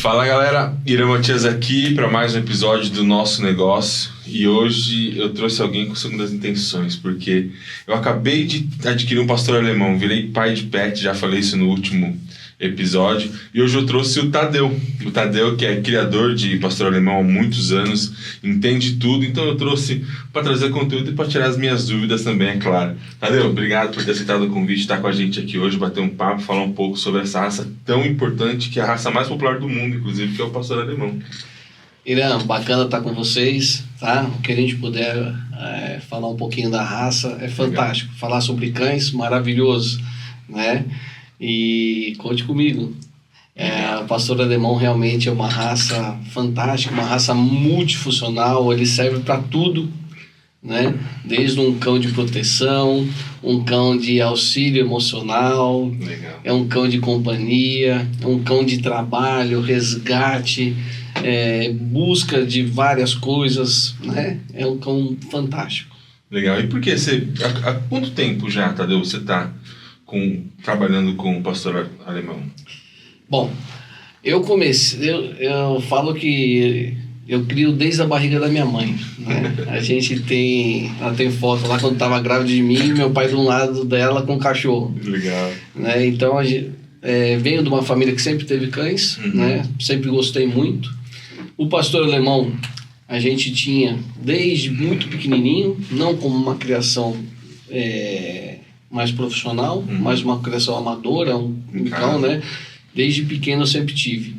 Fala galera, Irã Matias aqui para mais um episódio do Nosso Negócio. E hoje eu trouxe alguém com segundas intenções, porque eu acabei de adquirir um pastor alemão, virei pai de pet, já falei isso no último episódio, e hoje eu trouxe o Tadeu, que é criador de pastor alemão há muitos anos, entende tudo, então eu trouxe para trazer conteúdo e para tirar as minhas dúvidas também, é claro. Tadeu, obrigado por ter aceitado o convite, estar com a gente aqui hoje, bater um papo, falar um pouco sobre essa raça tão importante, que é a raça mais popular do mundo, inclusive, que é o pastor alemão. Irã, bacana estar com vocês, tá? O que a gente puder falar um pouquinho da raça é fantástico. Legal. Falar sobre cães, maravilhoso, né? E conte comigo. O pastor alemão realmente é uma raça fantástica, uma raça multifuncional, ele serve para tudo, né? Desde um cão de proteção, um cão de auxílio emocional. Legal. É um cão de companhia, é um cão de trabalho, resgate, busca de várias coisas, né? É um cão fantástico. Legal. E por que você... Há quanto tempo já, Tadeu, você está trabalhando com o pastor alemão? Bom, eu falo que eu crio desde a barriga da minha mãe, né? Ela tem foto lá quando estava grávida de mim e meu pai do lado dela com o cachorro. Legal. Né? Então, venho de uma família que sempre teve cães, né? Sempre gostei muito. O pastor alemão, a gente tinha desde muito pequenininho, não como uma criação mais profissional, mas uma criação amadora, um cão, né? Desde pequeno eu sempre tive.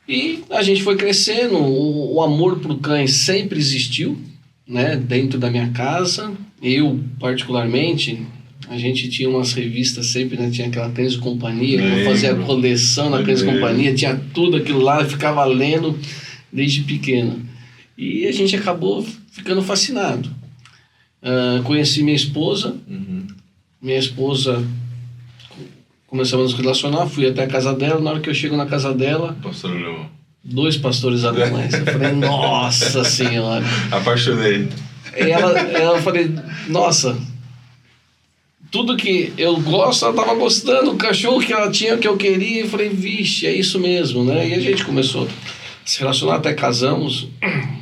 E a gente foi crescendo, o amor por cães sempre existiu, né? Dentro da minha casa. Eu, particularmente, a gente tinha umas revistas sempre, né? Tinha aquela Cães de Companhia, eu fazia a coleção na Cães de Companhia, tinha tudo aquilo lá, eu ficava lendo desde pequeno. E a gente acabou ficando fascinado. Conheci minha esposa. Minha esposa, começamos a nos relacionar, fui até a casa dela. Na hora que eu chego na casa dela, pastor alemão. 2 pastores alemães. Eu falei, nossa senhora. Apaixonei. E ela falei, nossa, tudo que eu gosto, ela estava gostando, o cachorro que ela tinha, que eu queria. Eu falei, vixe, é isso mesmo, né? E a gente começou a se relacionar, até casamos,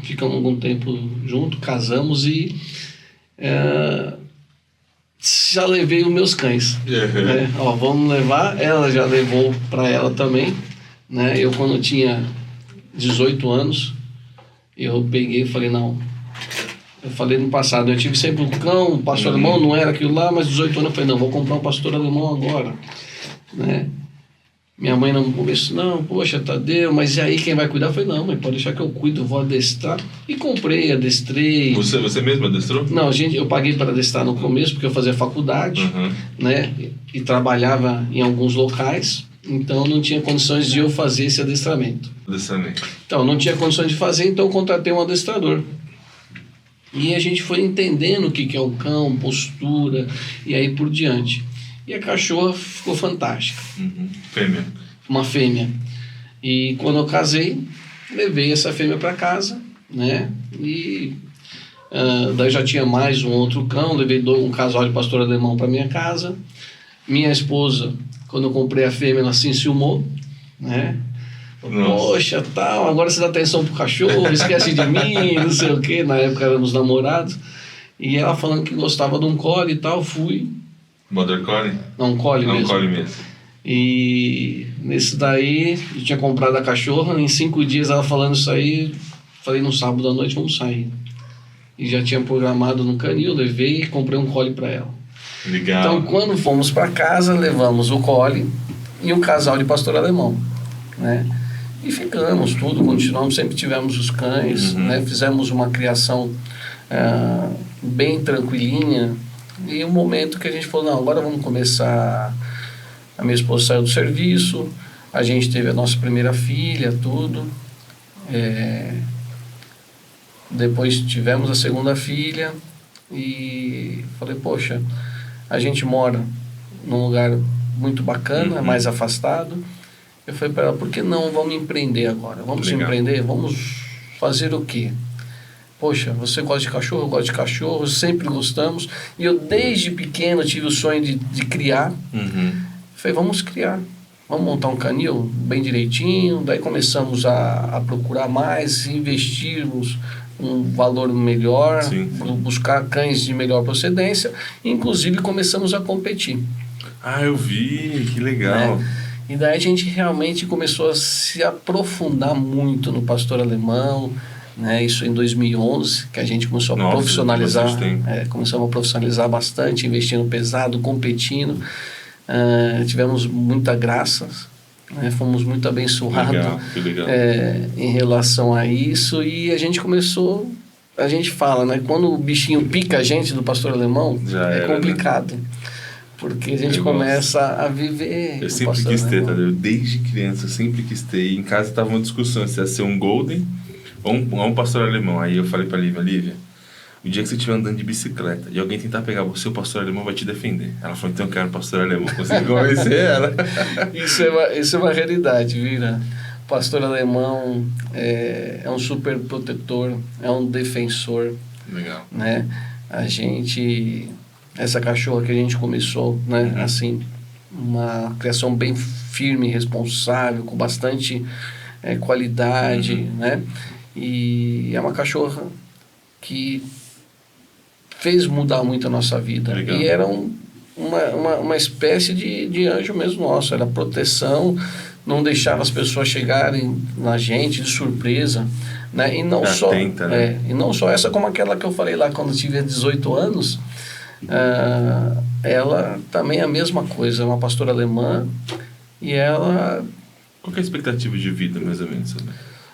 ficamos algum tempo junto, casamos e... já levei os meus cães, né? Vamos levar, ela já levou para ela também, né? Eu quando tinha 18 anos, eu peguei e falei, não, eu falei no passado, eu tive sempre um cão, um pastor alemão, não era aquilo lá, mas 18 anos eu falei, não, vou comprar um pastor alemão agora, né? Minha mãe no começo, não, poxa, Tadeu, mas e aí quem vai cuidar? Eu falei, não, mãe, pode deixar que eu cuido, vou adestrar. E comprei, adestrei. Você mesmo adestrou? Não, eu paguei para adestrar no começo, porque eu fazia faculdade, né? E trabalhava em alguns locais, então não tinha condições de eu fazer esse adestramento. Então, não tinha condições de fazer, então eu contratei um adestrador. E a gente foi entendendo o que é um cão, postura, e aí por diante. E a cachorra ficou fantástica. Fêmea. Uma fêmea. E quando eu casei, levei essa fêmea para casa, né? E daí já tinha mais um outro cão, levei um casal de pastor alemão para minha casa. Minha esposa, quando eu comprei a fêmea, ela se enciumou, né? Poxa, tal, agora você dá atenção pro cachorro, esquece de mim, não sei o quê. Na época éramos namorados. E ela falando que gostava de um collie e tal, fui. Border Collie? Não, um collie mesmo. Um collie mesmo. E nesse daí, eu tinha comprado a cachorra, em 5 dias ela falando isso aí, falei no sábado à noite, vamos sair. E já tinha programado no canil, levei e comprei um collie para ela. Legal. Então, quando fomos para casa, levamos o collie e um casal de pastor alemão, né? E ficamos tudo, continuamos, sempre tivemos os cães, né? Fizemos uma criação bem tranquilinha. E um momento que a gente falou, não, agora vamos começar. A minha esposa saiu do serviço, a gente teve a nossa primeira filha, tudo. Depois tivemos a segunda filha e falei, poxa, a gente mora num lugar muito bacana, mais afastado. Eu falei para ela, por que não vamos empreender agora? Vamos empreender? Vamos fazer o quê? Poxa, você gosta de cachorro? Eu gosto de cachorro, sempre gostamos. E eu, desde pequeno, tive o sonho de criar. Falei, vamos criar. vamos montar um canil bem direitinho. Daí começamos a procurar mais, investirmos um valor melhor, buscar cães de melhor procedência. Inclusive começamos a competir. Ah, eu vi, que legal. E daí a gente realmente começou a se aprofundar muito no pastor alemão, né? Isso em 2011, que a gente começou a profissionalizar. Começamos a profissionalizar bastante, investindo pesado, competindo. Tivemos muita graça, né? Fomos muito abençoados em relação a isso. E a gente começou, a gente fala, né? Quando o bichinho pica a gente do pastor alemão, é complicado. Né? Porque a gente começa a viver. Eu sempre quis ter, tá? Desde criança, eu sempre quis ter. E em casa tava uma discussão se ia ser um Golden ou um pastor alemão. Aí eu falei pra Lívia, o dia que você estiver andando de bicicleta e alguém tentar pegar você, o pastor alemão vai te defender. Ela falou, então eu quero um pastor alemão. Consegui convencer ela. Isso é uma realidade, Vira. O pastor alemão é um super protetor, é um defensor. Legal. Né? Essa cachorra que a gente começou, né? Assim, uma criação bem firme, responsável, com bastante qualidade, né? E é uma cachorra que fez mudar muito a nossa vida. Legal. E era uma espécie de anjo mesmo nosso, era proteção, não deixava as pessoas chegarem na gente de surpresa, né? E não só atenta, né? E não só essa, como aquela que eu falei lá quando eu tive 18 anos. Ela também é a mesma coisa, é uma pastora alemã e ela... Qual que é a expectativa de vida, mais ou menos?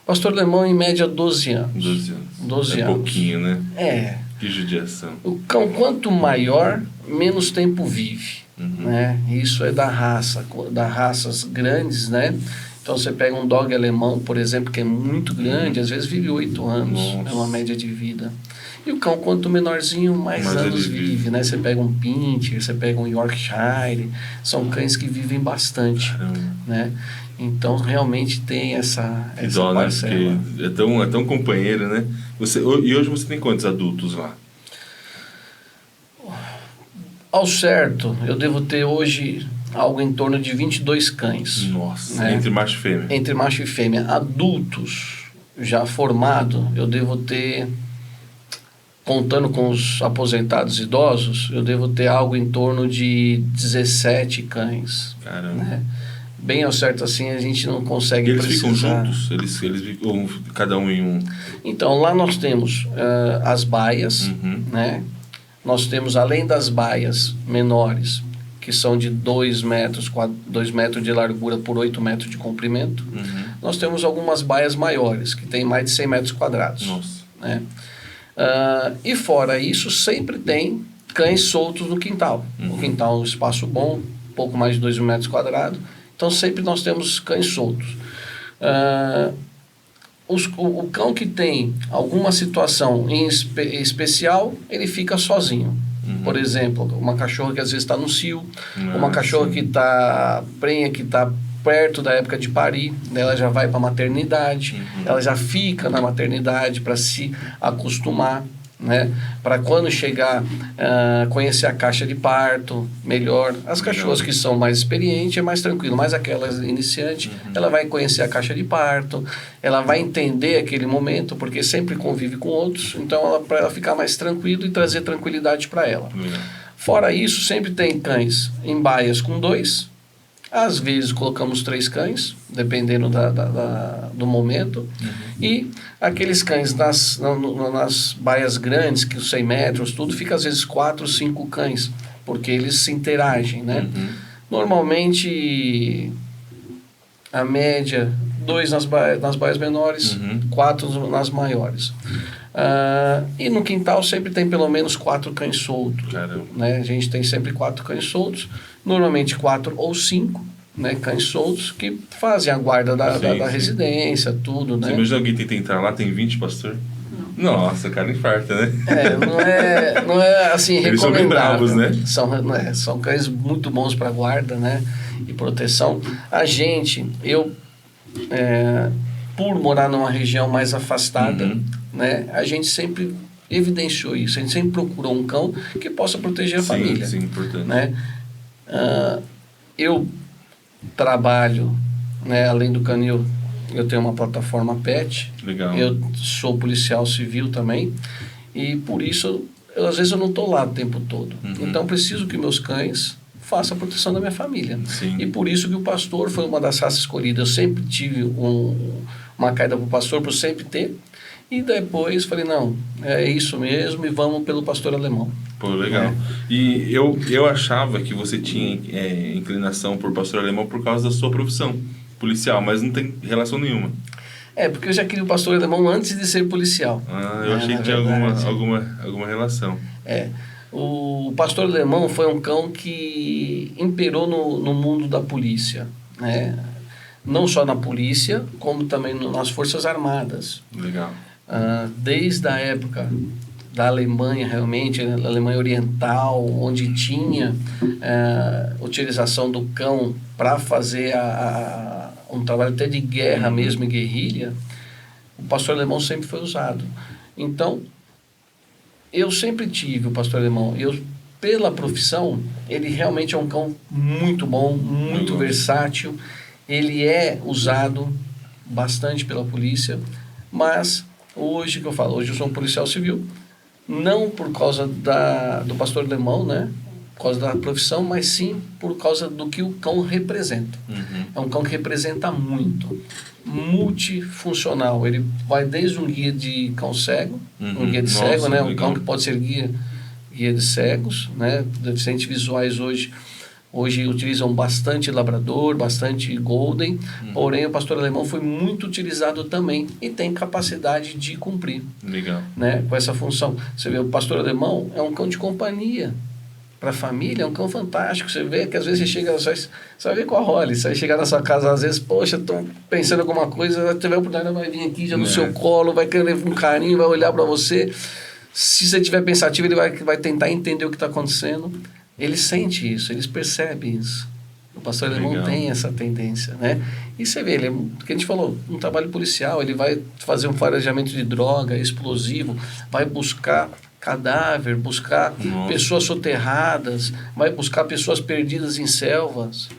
Pastor alemão, em média, 12 anos. 12 anos. Pouquinho, né? Que judiação. O cão, quanto maior, menos tempo vive. Né? Isso é das raças grandes, né? Então, você pega um dog alemão, por exemplo, que é muito grande, às vezes vive 8 anos, é uma média de vida. E o cão, quanto menorzinho, mais anos vive, né? Você pega um Pinscher, você pega um Yorkshire, são cães que vivem bastante, né? Então, realmente tem essa parcela. Né? Porque é tão companheiro, né? E hoje você tem quantos adultos lá? Ao certo, eu devo ter hoje algo em torno de 22 cães. Nossa, né? Entre macho e fêmea? Entre macho e fêmea. Adultos, já formado, eu devo ter... Contando com os aposentados idosos, eu devo ter algo em torno de 17 cães. Caramba. Né? Bem ao certo assim, a gente não consegue precisar. Eles ficam juntos? Eles ficam cada um em um? Então, lá nós temos as baias, né? Nós temos, além das baias menores, que são de 2 metros de largura por 8 metros de comprimento, nós temos algumas baias maiores, que tem mais de 100 metros quadrados. Nossa. Né? E fora isso, sempre tem cães soltos no quintal. O quintal é um espaço bom, pouco mais de 2 metros quadrados. Então, sempre nós temos cães soltos. O cão que tem alguma situação em especial, ele fica sozinho. Por exemplo, uma cachorra que às vezes está no cio, uma cachorra que está prenha, que está perto da época de parir, ela já vai para a maternidade, ela já fica na maternidade para se acostumar, né? Para quando chegar, conhecer a caixa de parto melhor. As cachorras que são mais experientes é mais tranquilo, mas aquelas iniciantes, ela vai conhecer a caixa de parto, ela vai entender aquele momento, porque sempre convive com outros, então para ela ficar mais tranquilo e trazer tranquilidade para ela. Fora isso, sempre tem cães em baias com 2, às vezes colocamos 3 cães, dependendo do momento. E aqueles cães nas baias grandes, que os 100 metros, tudo, fica às vezes 4, 5 cães, porque eles se interagem, né? Normalmente, a média, 2 nas baias menores, 4 nas maiores. E no quintal sempre tem pelo menos 4 cães soltos. Né? A gente tem sempre 4 cães soltos, normalmente 4 ou 5, né, cães soltos, que fazem a guarda da residência, tudo. Né? Você imagina alguém tenta entrar lá, tem 20, pastor? Nossa, o cara infarta, né? Não é assim, eles recomendável. São bem bravos, né? São cães muito bons para guarda, né, e proteção. A gente, por morar numa região mais afastada, né, a gente sempre evidenciou isso. A gente sempre procurou um cão que possa proteger a família. Sim, importante. Né? Eu trabalho, né, além do canil, eu tenho uma plataforma PET. Legal. Eu sou policial civil também. E por isso, às vezes eu não estou lá o tempo todo. Então, preciso que meus cães façam a proteção da minha família. Sim. E por isso que o pastor foi uma das raças escolhidas. Eu sempre tive uma caída para o pastor, por sempre ter. E depois falei, não, é isso mesmo e vamos pelo pastor alemão. Pô, legal. E eu achava que você tinha inclinação por pastor alemão por causa da sua profissão policial, mas não tem relação nenhuma. Porque eu já queria o pastor alemão antes de ser policial. Eu achei que tinha alguma relação. O pastor alemão foi um cão que imperou no mundo da polícia, né? Não só na polícia, como também nas Forças Armadas. Legal. Desde a época da Alemanha, realmente, a Alemanha Oriental, onde tinha utilização do cão para fazer um trabalho até de guerra mesmo, em guerrilha, o pastor alemão sempre foi usado. Então, eu sempre tive o pastor alemão. Pela profissão, ele realmente é um cão muito bom, muito versátil. Ele é usado bastante pela polícia, mas hoje eu sou um policial civil, não por causa do pastor alemão, né? Por causa da profissão, mas sim por causa do que o cão representa. É um cão que representa muito, multifuncional. Ele vai desde um guia de cão cego, um guia de cego, né? Um cão que pode ser guia de cegos, né? Deficientes visuais hoje utilizam bastante labrador, bastante golden, porém o pastor alemão foi muito utilizado também e tem capacidade de cumprir. Legal. Né, com essa função. Você vê, o pastor alemão é um cão de companhia para a família, é um cão fantástico. Você vê que às vezes você vai ver com a Holly, você vai chegar na sua casa, às vezes, poxa, estou pensando em alguma coisa, vai ter a oportunidade, vai vir aqui já no seu colo, vai querer um carinho, vai olhar para você. Se você estiver pensativo, ele vai tentar entender o que está acontecendo. Ele sente isso, eles percebem isso. O pastor alemão tem essa tendência, né? E você vê, ele o que a gente falou, um trabalho policial, ele vai fazer um farejamento de droga, explosivo, vai buscar cadáver, buscar pessoas soterradas, vai buscar pessoas perdidas em selvas.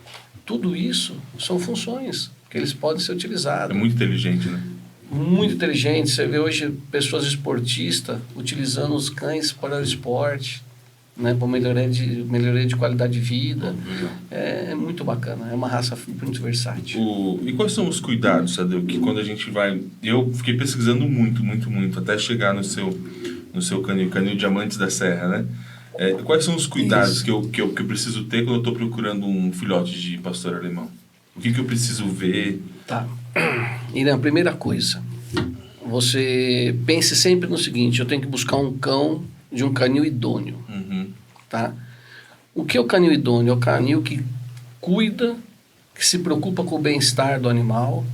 Tudo isso são funções que eles podem ser utilizados. É muito inteligente, né? Muito inteligente. Você vê hoje pessoas esportistas utilizando os cães para o esporte, né, para melhoria de qualidade de vida. É muito bacana, é uma raça muito versátil. E quais são os cuidados, Sadeu, que quando a gente vai... Eu fiquei pesquisando muito, até chegar no seu canil Diamantes da Serra, né? Quais são os cuidados que eu preciso ter quando eu estou procurando um filhote de pastor alemão? O que eu preciso ver? Tá. E na primeira coisa, você pense sempre no seguinte: eu tenho que buscar um cão de um canil idôneo. Tá? O que é o canil idôneo? É o canil que cuida, que se preocupa com o bem-estar do animal,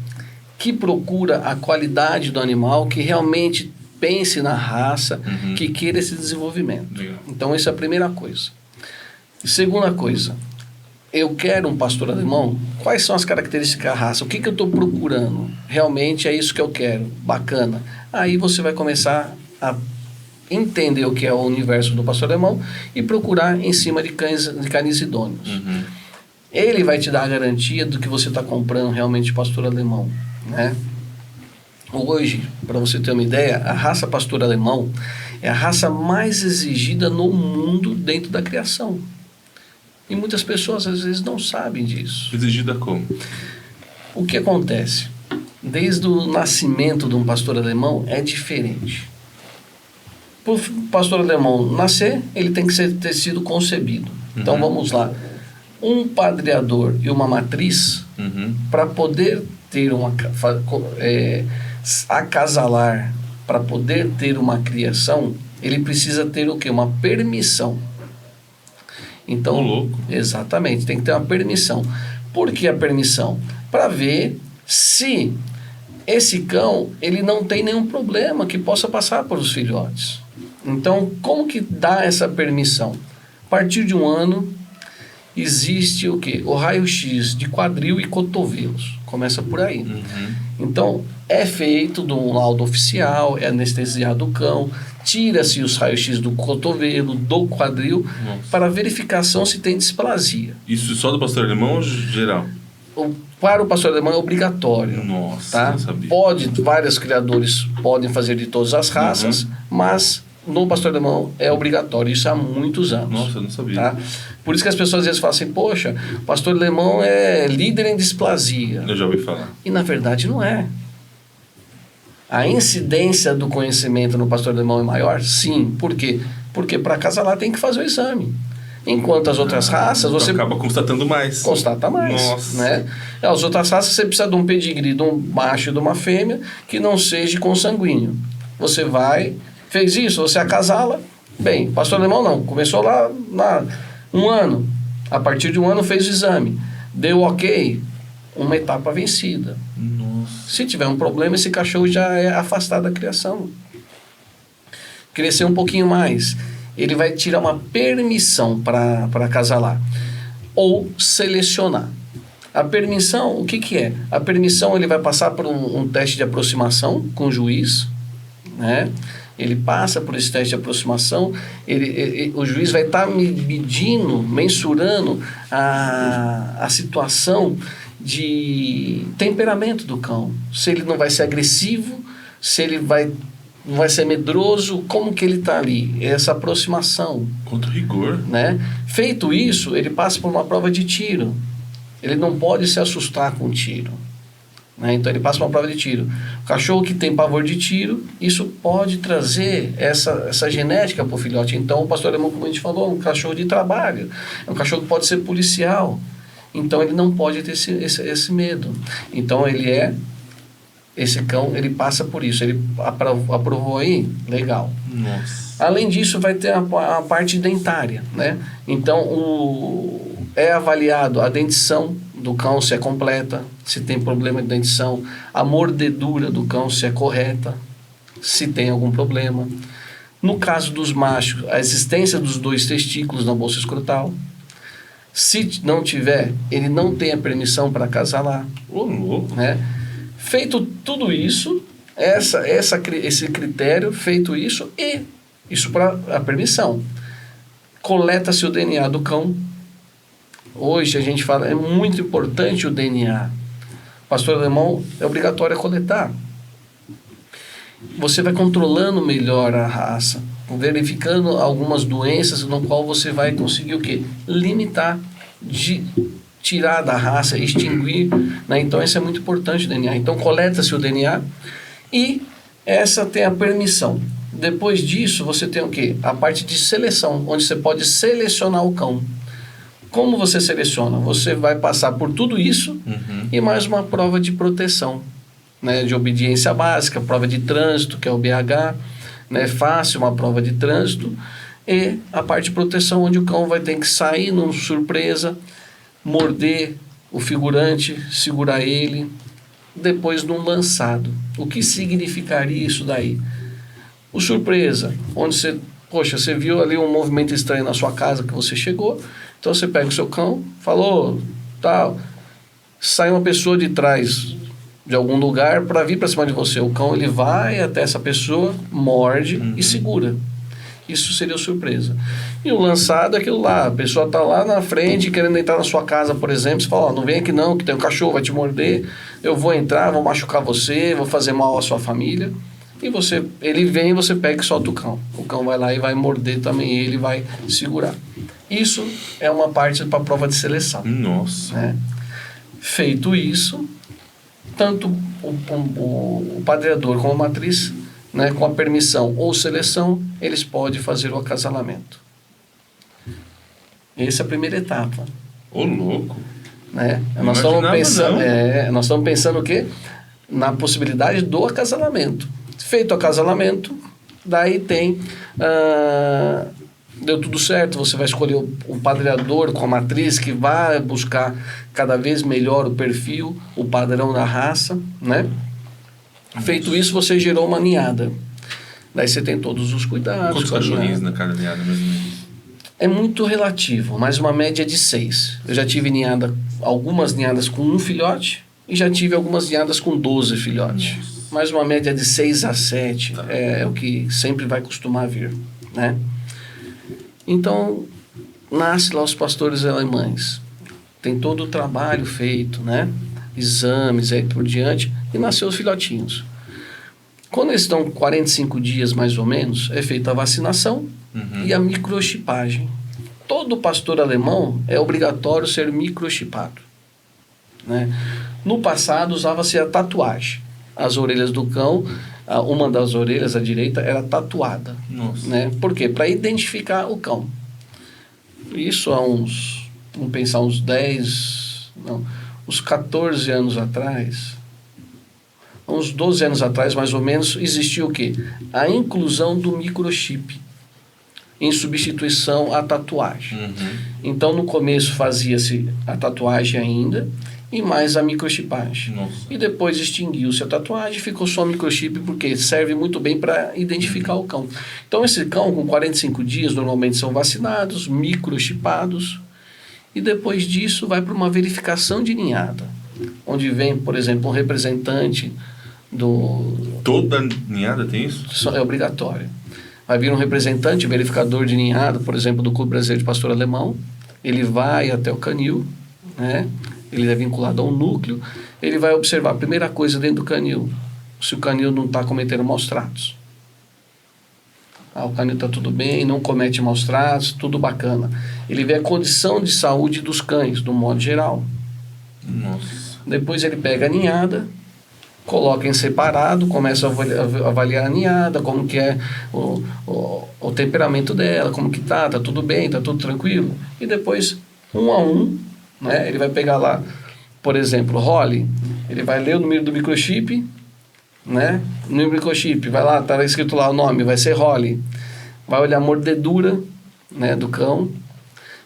que procura a qualidade do animal, que realmente pense na raça, que queira esse desenvolvimento. Então, essa é a primeira coisa. Segunda coisa, eu quero um pastor alemão, quais são as características da raça? O que eu estou procurando? Realmente é isso que eu quero, bacana. Aí você vai começar a entender o que é o universo do pastor alemão e procurar em cima de canis idôneos. Ele vai te dar a garantia do que você está comprando realmente pastor alemão, né? Hoje, para você ter uma ideia, a raça pastor alemão é a raça mais exigida no mundo dentro da criação. E muitas pessoas às vezes não sabem disso. Exigida como? O que acontece? Desde o nascimento de um pastor alemão é diferente. Para o pastor alemão nascer, ele tem que ter sido concebido. Então vamos lá. Um padreador e uma matriz, para poder ter acasalar, para poder ter uma criação, ele precisa ter o quê? Uma permissão. Então, louco. Exatamente, tem que ter uma permissão. Por que a permissão? Para ver se esse cão ele não tem nenhum problema que possa passar para os filhotes. Então, como que dá essa permissão? A partir de um ano, existe o quê? O raio-x de quadril e cotovelos. Começa por aí. Então, é feito de um laudo oficial, é anestesiado o cão, tira-se os raios-x do cotovelo, do quadril, para verificação se tem displasia. Isso só do pastor alemão ou geral? para o pastor alemão é obrigatório. Nossa, tá? não sabia. Vários criadores podem fazer de todas as raças, mas no pastor alemão é obrigatório. Isso há muitos anos. Nossa, eu não sabia. Tá? Por isso que as pessoas às vezes falam assim, poxa, o pastor alemão é líder em displasia. Eu já ouvi falar. E na verdade não é. A incidência do conhecimento no pastor alemão é maior? Sim. Por quê? Porque para acasalar tem que fazer o exame. Enquanto as outras raças, então você acaba constatando mais. constata mais. Nossa. Né? As outras raças, você precisa de um pedigree de um macho e de uma fêmea que não seja consanguíneo. Você vai, fez isso, você acasala. Bem, pastor alemão não. Começou lá um ano. A partir de um ano fez o exame. Deu ok. Uma etapa vencida. Nossa. Se tiver um problema, esse cachorro já é afastado da criação. Crescer um pouquinho mais. Ele vai tirar uma permissão para acasalar. Ou selecionar. A permissão, o que é? A permissão, ele vai passar por um teste de aproximação com o juiz, né? Ele passa por esse teste de aproximação, o juiz vai estar medindo, mensurando a situação de temperamento do cão. Se ele não vai ser agressivo, se ele não vai ser medroso, como que ele está ali? Essa aproximação. Contra o rigor. Né? Feito isso, ele passa por uma prova de tiro. Ele não pode se assustar com tiro. Né? Então ele passa por uma prova de tiro. O cachorro que tem pavor de tiro, isso pode trazer essa genética para o filhote. Então o pastor alemão, como a gente falou, é um cachorro de trabalho. É um cachorro que pode ser policial. Então ele não pode ter esse medo. Então esse cão, ele passa por isso. Ele aprovou aí? Legal. Nossa. Além disso, vai ter a parte dentária, né? Então, é avaliado a dentição do cão, se é completa, se tem problema de dentição, a mordedura do cão, se é correta, se tem algum problema. No caso dos machos, a existência dos 2 testículos na bolsa escrotal. Se não tiver, ele não tem a permissão para acasalar. Né? Feito tudo isso, esse critério, feito isso, e isso para a permissão. Coleta-se o DNA do cão. Hoje a gente fala, é muito importante o DNA. Pastor alemão é obrigatório coletar. Você vai controlando melhor a raça, verificando algumas doenças no qual você vai conseguir o quê? Limitar, tirar da raça, extinguir, né? Então isso é muito importante o DNA. Então coleta-se o DNA e essa tem a permissão. Depois disso você tem o quê? A parte de seleção, onde você pode selecionar o cão. Como você seleciona? Você vai passar por tudo isso e mais uma prova de proteção, né? De obediência básica, prova de trânsito, que é o BH, né? Fácil, uma prova de trânsito, e a parte de proteção, onde o cão vai ter que sair numa surpresa, morder o figurante, segurar ele, depois de um lançado. O que significaria isso daí? O surpresa, onde você viu ali um movimento estranho na sua casa que você chegou, então você pega o seu cão, falou, tal, sai uma pessoa de trás de algum lugar para vir para cima de você. O cão, ele vai até essa pessoa, morde e segura. Isso seria surpresa. E o lançado é aquilo lá, a pessoa está lá na frente querendo entrar na sua casa, por exemplo, você fala, não vem aqui não, que tem um cachorro, vai te morder, eu vou entrar, vou machucar você, vou fazer mal à sua família. E ele vem e você pega e solta o cão. O cão vai lá e vai morder também, ele vai segurar. Isso é uma parte para a prova de seleção. Nossa. Né? Feito isso, tanto o padreador como a matriz, né, com a permissão ou seleção, eles podem fazer o acasalamento. Essa é a primeira etapa. Ô, louco. Né? Nós estamos pensando o quê? Na possibilidade do acasalamento. Feito o acasalamento, daí tem... deu tudo certo, você vai escolher o padreador com a matriz que vai buscar cada vez melhor o perfil, o padrão da raça, né? Feito isso, você gerou uma ninhada. Daí você tem todos os cuidados. Quantos cachorrinhos na cada ninhada, mais ou menos? É muito relativo, mas uma média de 6. Eu já tive algumas ninhadas com 1 filhote e já tive algumas ninhadas com 12 filhotes. Nossa. Mas uma média de 6 a 7 é o que sempre vai costumar vir, né? Então, nasce lá os pastores alemães. tem todo o trabalho feito, né? Exames aí por diante, e nasceu os filhotinhos. Quando eles estão 45 dias mais ou menos, é feita a vacinação e a microchipagem. Todo pastor alemão é obrigatório ser microchipado, né? No passado usava-se a tatuagem. As orelhas do cão, uma das orelhas à direita era tatuada. Nossa. Né? Por quê? Para identificar o cão. Isso há uns, vamos pensar, uns 14 anos atrás, uns 12 anos atrás, mais ou menos, existia o quê? A inclusão do microchip em substituição à tatuagem. Então, no começo fazia-se a tatuagem ainda e mais a microchipagem. Nossa. E depois extinguiu-se a tatuagem, ficou só o microchip, porque serve muito bem para identificar o cão. Então, esse cão, com 45 dias, normalmente são vacinados, microchipados, e depois disso vai para uma verificação de ninhada, onde vem, por exemplo, um representante do... Toda ninhada tem isso? Isso é obrigatório. Vai vir um representante, verificador de ninhada, por exemplo, do Clube Brasileiro de Pastor Alemão. Ele vai até o canil, né? Ele é vinculado a um núcleo. Ele vai observar a primeira coisa dentro do canil, se o canil não está cometendo maus tratos. O canil está tudo bem, não comete maus tratos, tudo bacana. Ele vê a condição de saúde dos cães, do modo geral. Nossa. Depois ele pega a ninhada, coloca em separado, começa a avaliar a ninhada, como que é o temperamento dela, como que tá tudo bem, tá tudo tranquilo. E depois, um a um, né, ele vai pegar lá, por exemplo, Holly, ele vai ler o número do microchip, né? No microchip, vai lá, tá escrito lá o nome, vai ser Holly. Vai olhar a mordedura, né, do cão,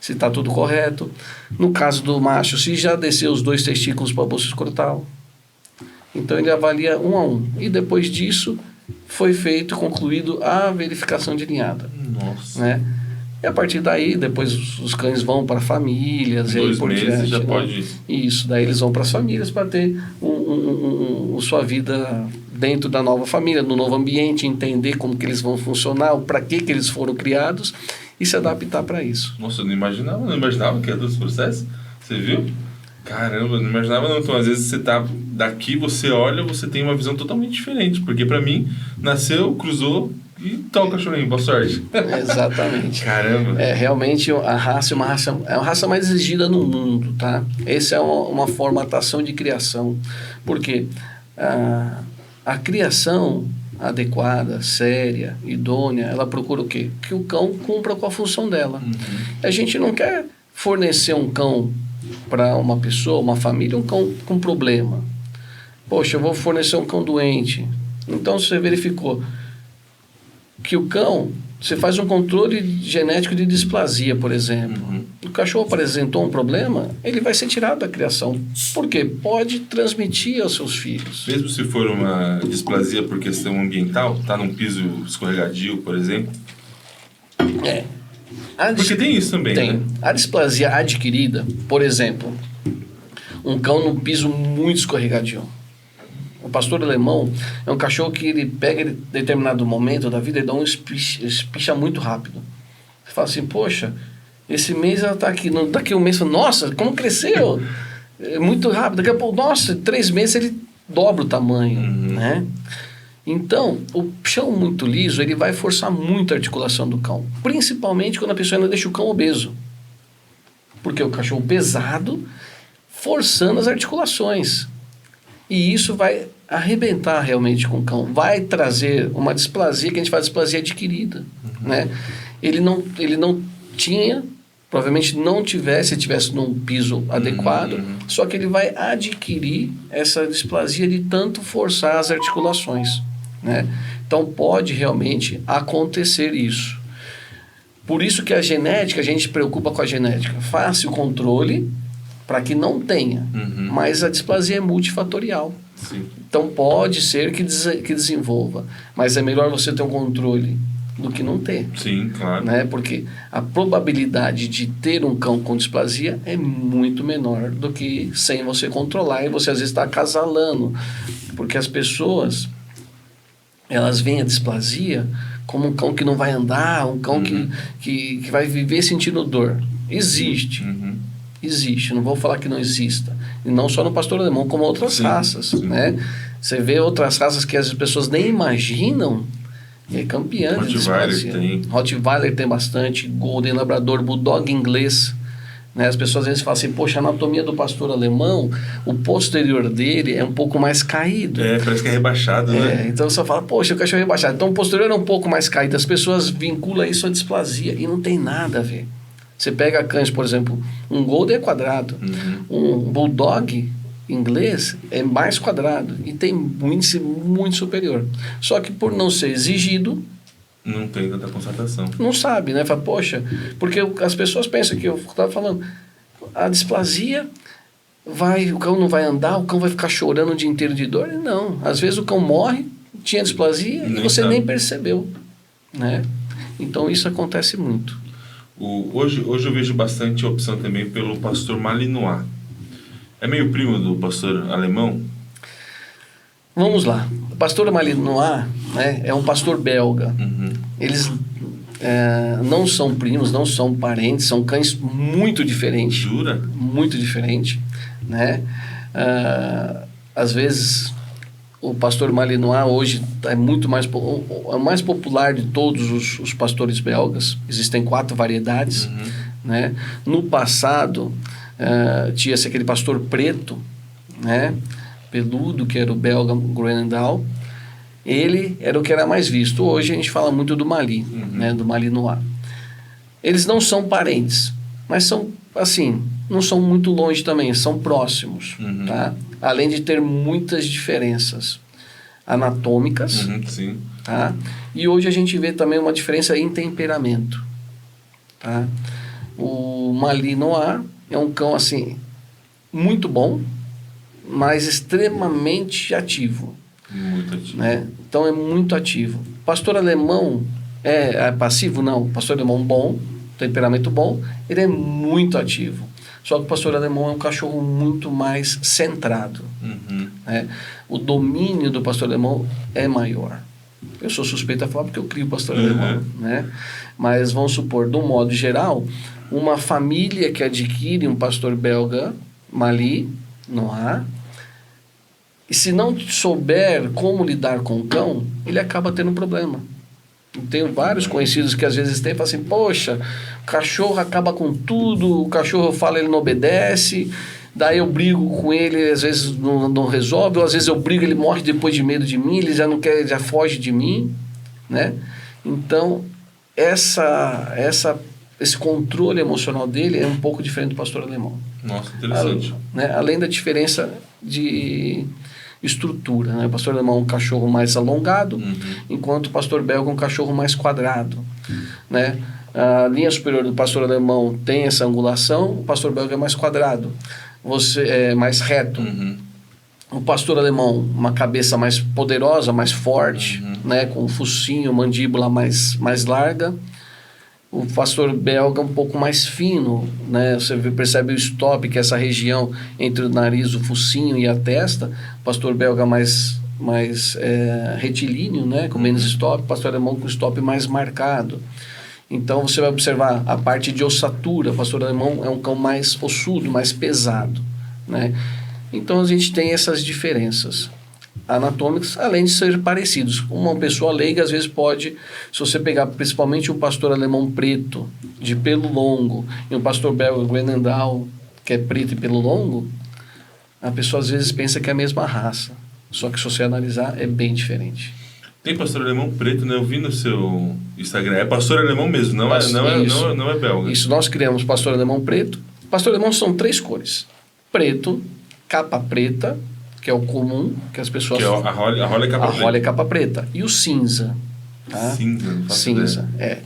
se tá tudo correto. No caso do macho, se já desceu os 2 testículos para a bolsa escrotal. Então ele avalia um a um. E depois disso, foi concluído a verificação de ninhada. Nossa. Né? E a partir daí, depois os cães vão para famílias. E aí por diante, já né? pode... Isso, daí eles vão para as famílias para ter sua vida dentro da nova família, no novo ambiente, entender como que eles vão funcionar, para que eles foram criados e se adaptar para isso. Nossa, eu não imaginava que era todo esse processo. Você viu? Caramba, eu não imaginava não. Então, às vezes você tá daqui, você olha, você tem uma visão totalmente diferente. Porque pra mim, nasceu, cruzou e tá o cachorrinho, boa sorte. Exatamente. Caramba. Realmente a raça é uma raça mais exigida no mundo, tá? Essa é uma formatação de criação. Porque a criação adequada, séria, idônea, ela procura o quê? Que o cão cumpra com a função dela. A gente não quer fornecer um cão para uma pessoa, uma família, um cão com problema. Poxa, eu vou fornecer um cão doente. Então, você verificou que o cão, você faz um controle genético de displasia, por exemplo. O cachorro apresentou um problema, ele vai ser tirado da criação. Por quê? Pode transmitir aos seus filhos. Mesmo se for uma displasia por questão ambiental, tá num piso escorregadio, por exemplo? Porque tem isso também, tem. Né? A displasia adquirida, por exemplo, um cão num piso muito escorregadio. O pastor alemão é um cachorro que ele pega em determinado momento da vida e dá um espicha muito rápido. Você fala assim, poxa, esse mês ela está aqui, daqui a um mês, fala, nossa, como cresceu? É muito rápido. Daqui a pouco, nossa, 3 meses ele dobra o tamanho, né? Então, o chão muito liso, ele vai forçar muito a articulação do cão. Principalmente quando a pessoa ainda deixa o cão obeso. Porque o cachorro pesado forçando as articulações. E isso vai arrebentar realmente com o cão. Vai trazer uma displasia, que a gente fala displasia adquirida. Né? Ele não tinha, provavelmente não tivesse, se tivesse num piso adequado, só que ele vai adquirir essa displasia de tanto forçar as articulações. Né? Então pode realmente acontecer isso. Por isso que a genética, a gente se preocupa com a genética. Faça o controle para que não tenha, mas a displasia é multifatorial. Sim. Então pode ser que desenvolva, mas é melhor você ter um controle do que não ter. Sim, claro. Né? Porque a probabilidade de ter um cão com displasia é muito menor do que sem você controlar, e você às vezes está acasalando, porque as pessoas elas veem a displasia como um cão que não vai andar, um cão que vai viver sentindo dor. Existe. Existe, não vou falar que não exista. E não só no pastor alemão, como outras raças, né? Você vê outras raças que as pessoas nem imaginam, é campeã de displasia. Rottweiler tem bastante, Golden Labrador, Bulldog inglês, né? As pessoas às vezes falam assim, poxa, a anatomia do pastor alemão, o posterior dele é um pouco mais caído. Parece que é rebaixado, né? Então você fala, poxa, o cachorro é rebaixado. Então o posterior é um pouco mais caído. As pessoas vinculam isso à displasia e não tem nada a ver. Você pega cães, por exemplo, um Golden é quadrado, um Bulldog inglês é mais quadrado e tem um índice muito superior. Só que por não ser exigido, não tem tanta constatação. Não sabe, né? Fala, poxa, porque as pessoas pensam que eu estava falando, a displasia o cão não vai andar, o cão vai ficar chorando o dia inteiro de dor. Não, às vezes o cão morre, tinha displasia e você nem percebeu, né? Então isso acontece muito. Hoje eu vejo bastante opção também pelo pastor Malinois. É meio primo do pastor alemão? Vamos lá. O pastor Malinois, né, é um pastor belga. Eles não são primos, não são parentes, são cães muito diferentes. Jura? Muito diferente, né? Às vezes o pastor Malinois hoje é muito mais é o mais popular de todos os pastores belgas. Existem 4 variedades, né? No passado tinha-se aquele pastor preto, né? Peludo, que era o belga Groenendael. Ele era o que era mais visto. Hoje a gente fala muito do Mali, né? Do Malinois. Eles não são parentes, mas são, assim, não são muito longe também, são próximos, tá? Além de ter muitas diferenças anatômicas, tá? E hoje a gente vê também uma diferença em temperamento, tá? O Malinois é um cão, assim, muito bom, mas extremamente ativo. Muito ativo. Né? Então é muito ativo. Pastor alemão é passivo? Não. Pastor alemão bom, temperamento bom, ele é muito ativo. Só que o pastor alemão é um cachorro muito mais centrado. Né? O domínio do pastor alemão é maior. Eu sou suspeito a falar porque eu crio o pastor alemão. Né? Mas vamos supor, de um modo geral, uma família que adquire um pastor belga, Malinois, e se não souber como lidar com o cão, ele acaba tendo um problema. Eu tenho vários conhecidos que às vezes tem e falam assim, poxa, o cachorro acaba com tudo, o cachorro fala, ele não obedece, daí eu brigo com ele, às vezes não resolve, ou às vezes eu brigo, ele morre depois de medo de mim, ele já não quer, já foge de mim, né? Então, esse controle emocional dele é um pouco diferente do pastor alemão. Nossa, interessante. Além da diferença de estrutura, né? O pastor alemão é um cachorro mais alongado, enquanto o pastor belga é um cachorro mais quadrado, né? A linha superior do pastor alemão tem essa angulação, o pastor belga é mais quadrado, é mais reto. O pastor alemão, uma cabeça mais poderosa, mais forte, né? Com o focinho, mandíbula mais larga. O pastor belga um pouco mais fino, né? Você percebe o stop, que é essa região entre o nariz, o focinho e a testa. O pastor belga mais retilíneo, né? Com menos stop. O pastor alemão com stop mais marcado. Então você vai observar a parte de ossatura. O pastor alemão é um cão mais ossudo, mais pesado, né? Então a gente tem essas diferenças anatômicos, além de ser parecidos. Uma pessoa leiga, às vezes pode, se você pegar principalmente um pastor alemão preto, de pelo longo, e um pastor belga Groenendael, que é preto e pelo longo, a pessoa às vezes pensa que é a mesma raça. Só que se você analisar, é bem diferente. Tem pastor alemão preto, né? Eu vi no seu Instagram. É pastor alemão mesmo, não é belga. Isso, nós criamos pastor alemão preto. Pastor alemão são 3 cores. Preto, capa preta, que é o comum, que as pessoas... Que é a rola é capa preta. A rola é capa preta. E o cinza. Tá? Cinza, é.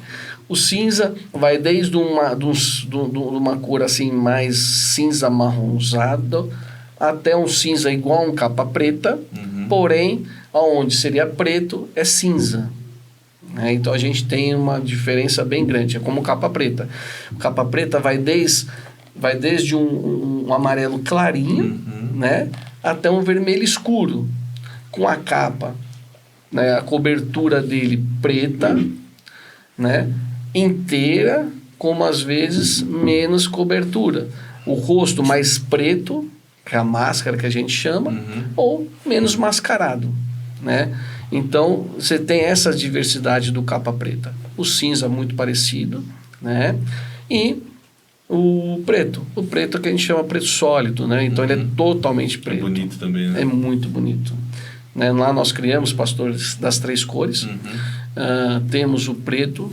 O cinza vai desde uma cor assim mais cinza marronzado até um cinza igual a um capa preta, porém, onde seria preto, é cinza. Né? Então a gente tem uma diferença bem grande. É como capa preta. Capa preta vai desde um amarelo clarinho, né? Até um vermelho escuro, com a capa, né, a cobertura dele preta, né, inteira, como às vezes menos cobertura. o rosto mais preto, que é a máscara que a gente chama, ou menos mascarado, né? Então, você tem essa diversidade do capa preta. O cinza muito parecido, né? E o preto que a gente chama preto sólido, né? Então, ele é totalmente preto. É bonito também, né? É muito bonito. Né? Lá nós criamos pastores das 3 cores. Temos o preto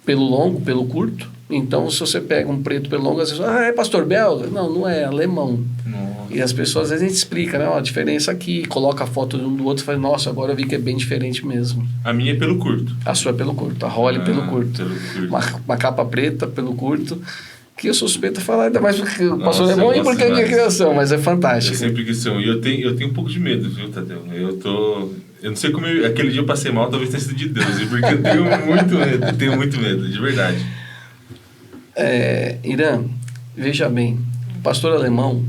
pelo longo, pelo curto. Então, se você pega um preto pelo longo, às vezes, é pastor belga? Não é, alemão. Nossa. E as pessoas, às vezes, a gente explica, né? Ó, a diferença aqui, coloca a foto de um do outro e fala, nossa, agora eu vi que é bem diferente mesmo. A minha é pelo curto. A sua é pelo curto, a Holly pelo curto. Uma capa preta pelo curto, que eu suspeito falar, ainda mais porque o pastor alemão e porque é a minha criação, mas é fantástico. Eu sempre quis ser um. E eu tenho um pouco de medo, viu, Tadeu? Eu não sei como aquele dia eu passei mal, talvez tenha sido de Deus, viu? Porque eu tenho muito medo, de verdade. Irã, veja bem, o pastor alemão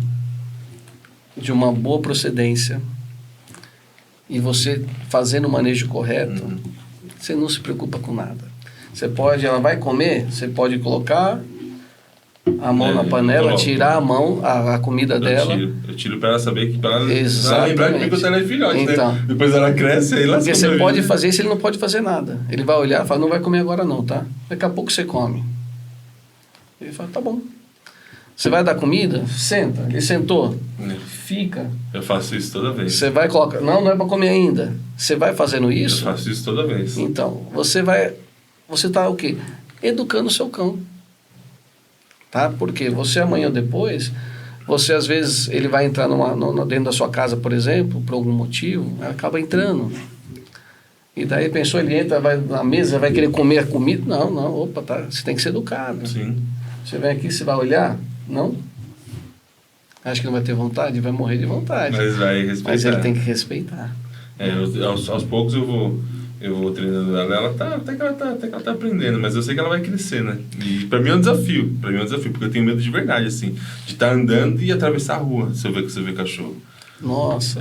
de uma boa procedência e você fazendo o manejo correto, você não se preocupa com nada. Ela vai comer, você pode colocar a mão na panela, tirar a mão, a comida dela. Eu tiro para ela saber que para ela exatamente. Lembrar que eu ela é filhote, então, né? Depois ela cresce, aí ela porque você pode fazer isso, ele não pode fazer nada. Ele vai olhar e fala, não vai comer agora não, tá? Daqui a pouco você come. Ele fala, tá bom. Você vai dar comida? Senta. Ele sentou. Fica. Eu faço isso toda vez. Você vai colocar... Não é para comer ainda. Você vai fazendo isso? Eu faço isso toda vez. Então, você está o quê? Educando o seu cão. Tá? Porque você amanhã ou depois, você às vezes, ele vai entrar dentro da sua casa, por exemplo, por algum motivo, acaba entrando. E daí pensou, ele entra, vai na mesa, vai querer comer a comida. Não, opa, tá, você tem que ser educado. Sim. Você vem aqui, você vai olhar? Não? Acho que não vai ter vontade, vai morrer de vontade. Mas vai respeitar. Mas ele tem que respeitar. Aos poucos eu vou treinando ela, até que ela tá aprendendo, mas eu sei que ela vai crescer, né? E pra mim é um desafio, porque eu tenho medo de verdade, assim, de estar andando e atravessar a rua, se eu ver cachorro. Nossa.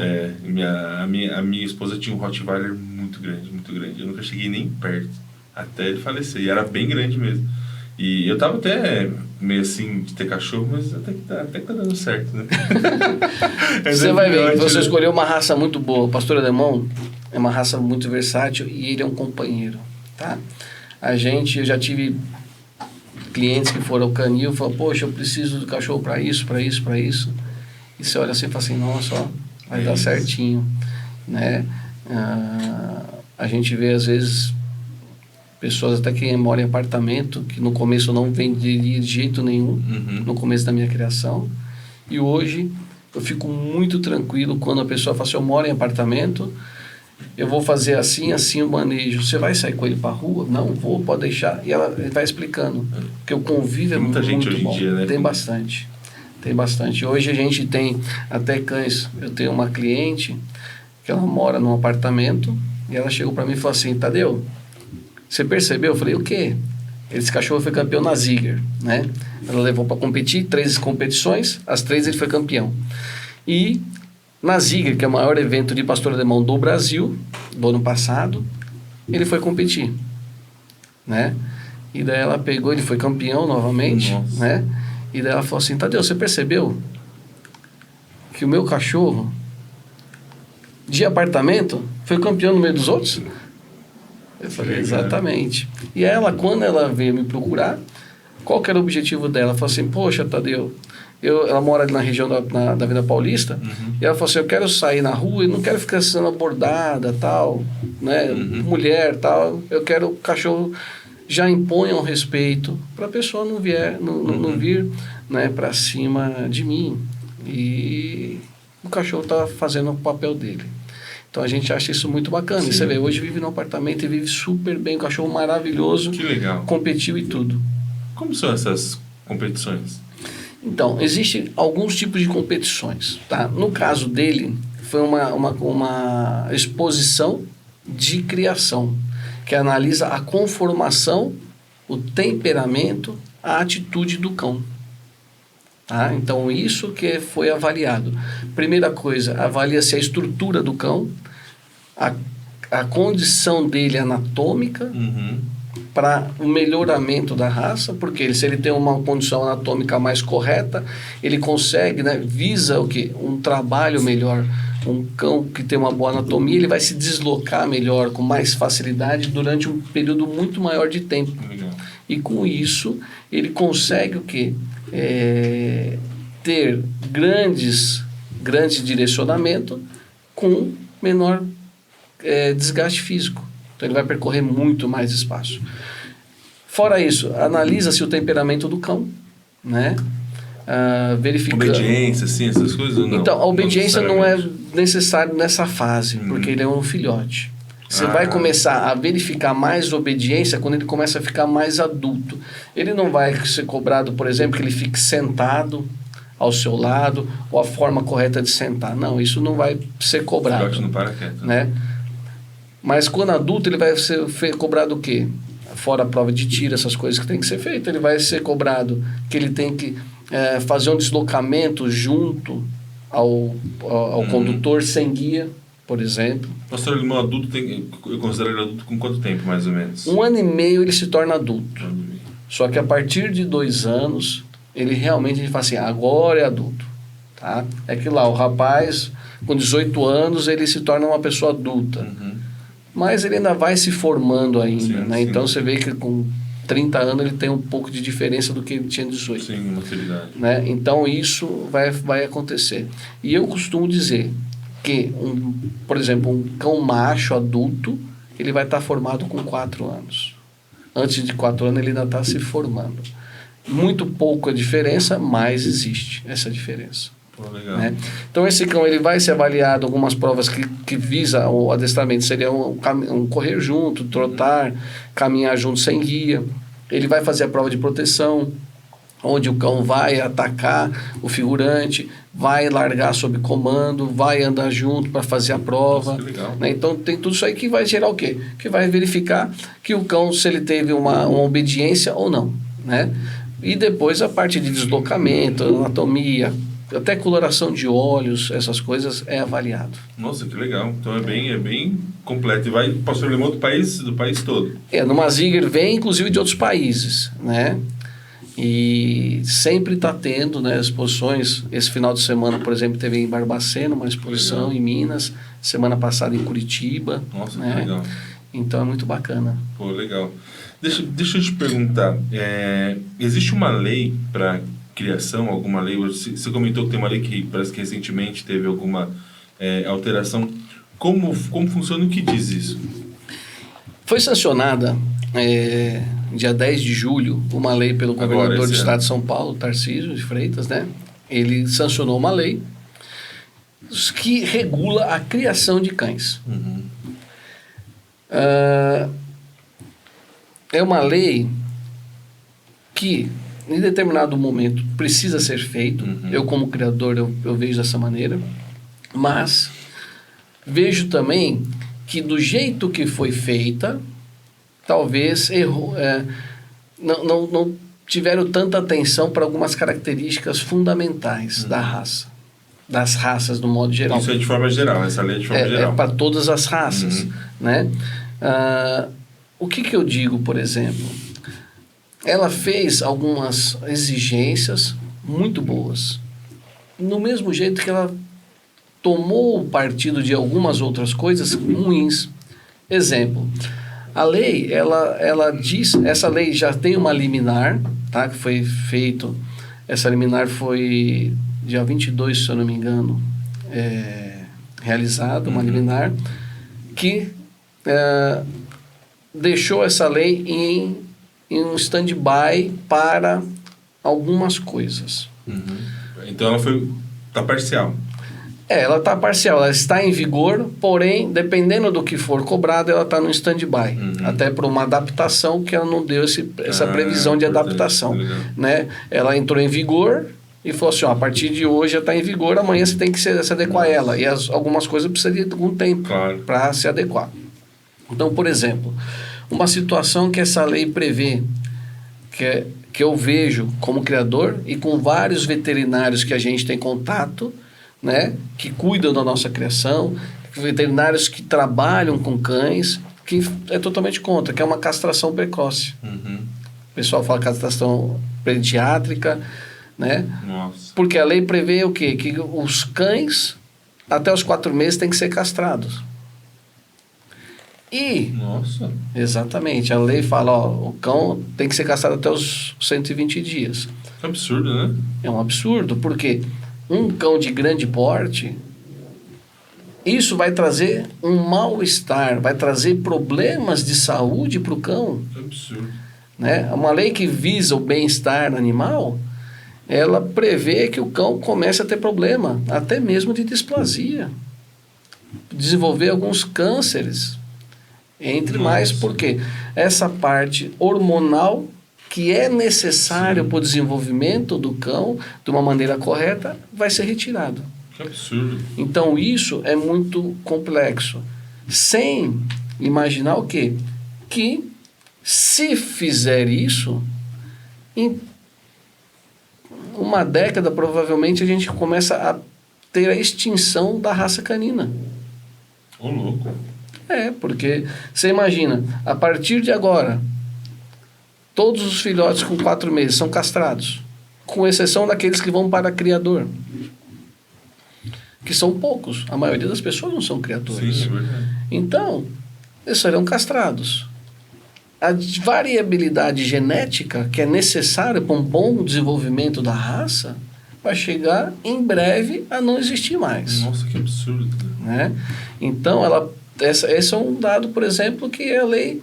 A minha esposa tinha um Rottweiler muito grande. Eu nunca cheguei nem perto, até ele falecer, e era bem grande mesmo. E eu tava até meio assim de ter cachorro, mas até que tá dando certo, né? Você vai ver, você escolheu uma raça muito boa. O pastor alemão é uma raça muito versátil e ele é um companheiro, tá? Eu já tive clientes que foram ao canil e falaram, poxa, eu preciso do cachorro para isso. E você olha assim e fala assim, nossa, ó, vai dar certinho, né? A gente vê às vezes pessoas até que moram em apartamento, que no começo eu não venderia de jeito nenhum, no começo da minha criação. E hoje eu fico muito tranquilo quando a pessoa fala assim, eu moro em apartamento, eu vou fazer assim o manejo. Você vai sair com ele para a rua? Não, vou, pode deixar. E ela vai explicando. Porque o convívio é muito bom. Dia, né? Tem bastante. Hoje a gente tem até cães. Eu tenho uma cliente que ela mora num apartamento e ela chegou para mim e falou assim, Tadeu, você percebeu? Eu falei, o quê? Esse cachorro foi campeão na Ziger, né? Ela levou para competir, 3 competições, as 3 ele foi campeão. E na Ziger, que é o maior evento de pastor alemão do Brasil, do ano passado, ele foi competir, né? E daí ela pegou, ele foi campeão novamente, né? E daí ela falou assim, Tadeu, você percebeu que o meu cachorro de apartamento foi campeão no meio dos outros? Eu falei, exatamente. E ela, quando ela veio me procurar, qual que era o objetivo dela? Ela falou assim, poxa, Tadeu, ela mora ali na região da Avenida Paulista, e ela falou assim, eu quero sair na rua e não quero ficar sendo abordada, tal, né, mulher, tal, eu quero o cachorro já imponha um respeito para a pessoa não vir, né, para cima de mim. E o cachorro está fazendo o papel dele. Então a gente acha isso muito bacana. Sim. E você vê, hoje vive num apartamento e vive super bem, um cachorro maravilhoso. Que legal. Competiu e tudo. Como são essas competições? Então, existem alguns tipos de competições, tá? No caso dele, foi uma exposição de criação, que analisa a conformação, o temperamento, a atitude do cão. Tá? Então, isso que foi avaliado. Primeira coisa, avalia-se a estrutura do cão, a condição dele anatômica, para o melhoramento da raça, porque se ele tem uma condição anatômica mais correta, ele consegue, né, visa o quê? Um trabalho melhor. Um cão que tem uma boa anatomia, ele vai se deslocar melhor, com mais facilidade, durante um período muito maior de tempo. Legal. E com isso, ele consegue o quê? Ter grandes direcionamento com menor desgaste físico. Então, ele vai percorrer muito mais espaço. Fora isso, analisa-se o temperamento do cão, né? Verificando. Obediência, assim, essas coisas ou não? Então, a obediência não é necessário nessa fase, porque ele é um filhote. Você vai começar a verificar mais obediência quando ele começa a ficar mais adulto. Ele não vai ser cobrado, por exemplo, que ele fique sentado ao seu lado, ou a forma correta de sentar. Não, isso não vai ser cobrado. O filhote não para quieto. Né? Mas quando adulto, ele vai ser cobrado o quê? Fora a prova de tiro, essas coisas que tem que ser feitas, ele vai ser cobrado que ele tem que fazer um deslocamento junto ao condutor sem guia, por exemplo. Pastor Alemão adulto, eu considero ele adulto com quanto tempo, mais ou menos? 1 ano e meio ele se torna adulto. Só que a partir de 2 anos, ele realmente, a gente fala assim, agora é adulto. Tá? É que lá, o rapaz, com 18 anos, ele se torna uma pessoa adulta. Mas ele ainda vai se formando ainda, sim, né? Sim. Então você vê que com 30 anos ele tem um pouco de diferença do que ele tinha 18. Sim, maturidade. Né? Então isso vai acontecer. E eu costumo dizer que, por exemplo, um cão macho adulto, ele vai estar formado com 4 anos. Antes de 4 anos ele ainda está se formando. Muito pouca diferença, mas existe essa diferença. Pô, legal. Né? Então esse cão ele vai ser avaliado, algumas provas que visa o adestramento, seria um correr junto, trotar, caminhar junto sem guia. Ele vai fazer a prova de proteção, onde o cão vai atacar o figurante, vai largar sob comando, vai andar junto para fazer a prova. Nossa, que legal. Né? Então tem tudo isso aí que vai gerar o quê? Que vai verificar que o cão, se ele teve uma obediência ou não. Né? E depois a parte de deslocamento, anatomia, até coloração de olhos, essas coisas é avaliado. Nossa, que legal. Então é bem completo. E vai pastor alemão do país todo. No Mazinger vem, inclusive, de outros países, né? E sempre está tendo, né, exposições. Esse final de semana, por exemplo, teve em Barbacena uma exposição em Minas. Semana passada em Curitiba. Nossa, né? que legal. Então é muito bacana. Pô, legal. Deixa eu te perguntar. Existe uma lei para criação, alguma lei? Você comentou que tem uma lei que parece que recentemente teve alguma alteração. Como funciona, o que diz isso? Foi sancionada, dia 10 de julho, uma lei pelo governador do estado de São Paulo, Tarcísio de Freitas, né? Ele sancionou uma lei que regula a criação de cães. É uma lei que em determinado momento precisa ser feito. Eu como criador eu vejo dessa maneira, mas vejo também que do jeito que foi feita, talvez não tiveram tanta atenção para algumas características fundamentais da raça, das raças no modo geral. Isso é de forma geral, essa lei é de forma geral. É para todas as raças, né? O que eu digo, por exemplo? Ela fez algumas exigências muito boas. No mesmo jeito que ela tomou o partido de algumas outras coisas ruins. Exemplo, a lei, ela diz, essa lei já tem uma liminar, tá? Que foi feito, essa liminar foi dia 22, se eu não me engano, realizada, uma liminar, que deixou essa lei em um stand-by para algumas coisas. Então ela está parcial. Ela está parcial, ela está em vigor, porém, dependendo do que for cobrado, ela está no stand-by. Até por uma adaptação que ela não deu essa previsão de adaptação. Né? Ela entrou em vigor e falou assim, a partir de hoje já está em vigor, amanhã você tem que se adequar a ela. E algumas coisas precisam de algum tempo para se adequar. Então, por exemplo, uma situação que essa lei prevê, que eu vejo como criador e com vários veterinários que a gente tem contato, né, que cuidam da nossa criação, veterinários que trabalham com cães, que é totalmente contra, que é uma castração precoce. O pessoal fala castração pediátrica, né? Nossa. Porque a lei prevê o quê? Que os cães, até os 4 meses, têm que ser castrados. E, Nossa. exatamente, a lei fala, ó, o cão tem que ser castrado até os 120 dias. Que absurdo, né? É um absurdo, porque um cão de grande porte, isso vai trazer um mal-estar, vai trazer problemas de saúde para o cão. Que absurdo. Né? Uma lei que visa o bem-estar animal, ela prevê que o cão comece a ter problema, até mesmo de displasia, desenvolver alguns cânceres, entre mais, porque essa parte hormonal que é necessário para o desenvolvimento do cão, de uma maneira correta, vai ser retirado. Que absurdo. Então isso é muito complexo, sem imaginar o quê? Que se fizer isso, em uma década, provavelmente, a gente começa a ter a extinção da raça canina. Ô, louco. Porque você imagina, a partir de agora, todos os filhotes com 4 meses são castrados, com exceção daqueles que vão para criador, que são poucos. A maioria das pessoas não são criadores. Sim, é verdade. Então, eles serão castrados. A variabilidade genética que é necessária para um bom desenvolvimento da raça vai chegar em breve a não existir mais. Nossa, que absurdo. Né? Então, esse é um dado, por exemplo, que a lei,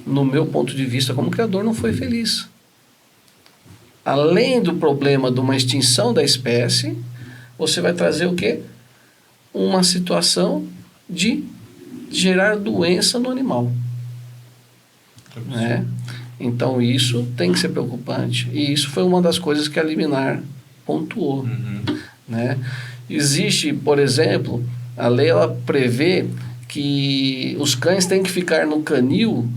no meu ponto de vista como criador, não foi feliz. Além do problema de uma extinção da espécie, você vai trazer o quê? Uma situação de gerar doença no animal. Né? Então isso tem que ser preocupante, e isso foi uma das coisas que a liminar pontuou. Né? Existe, por exemplo, a lei ela prevê que os cães têm que ficar no canil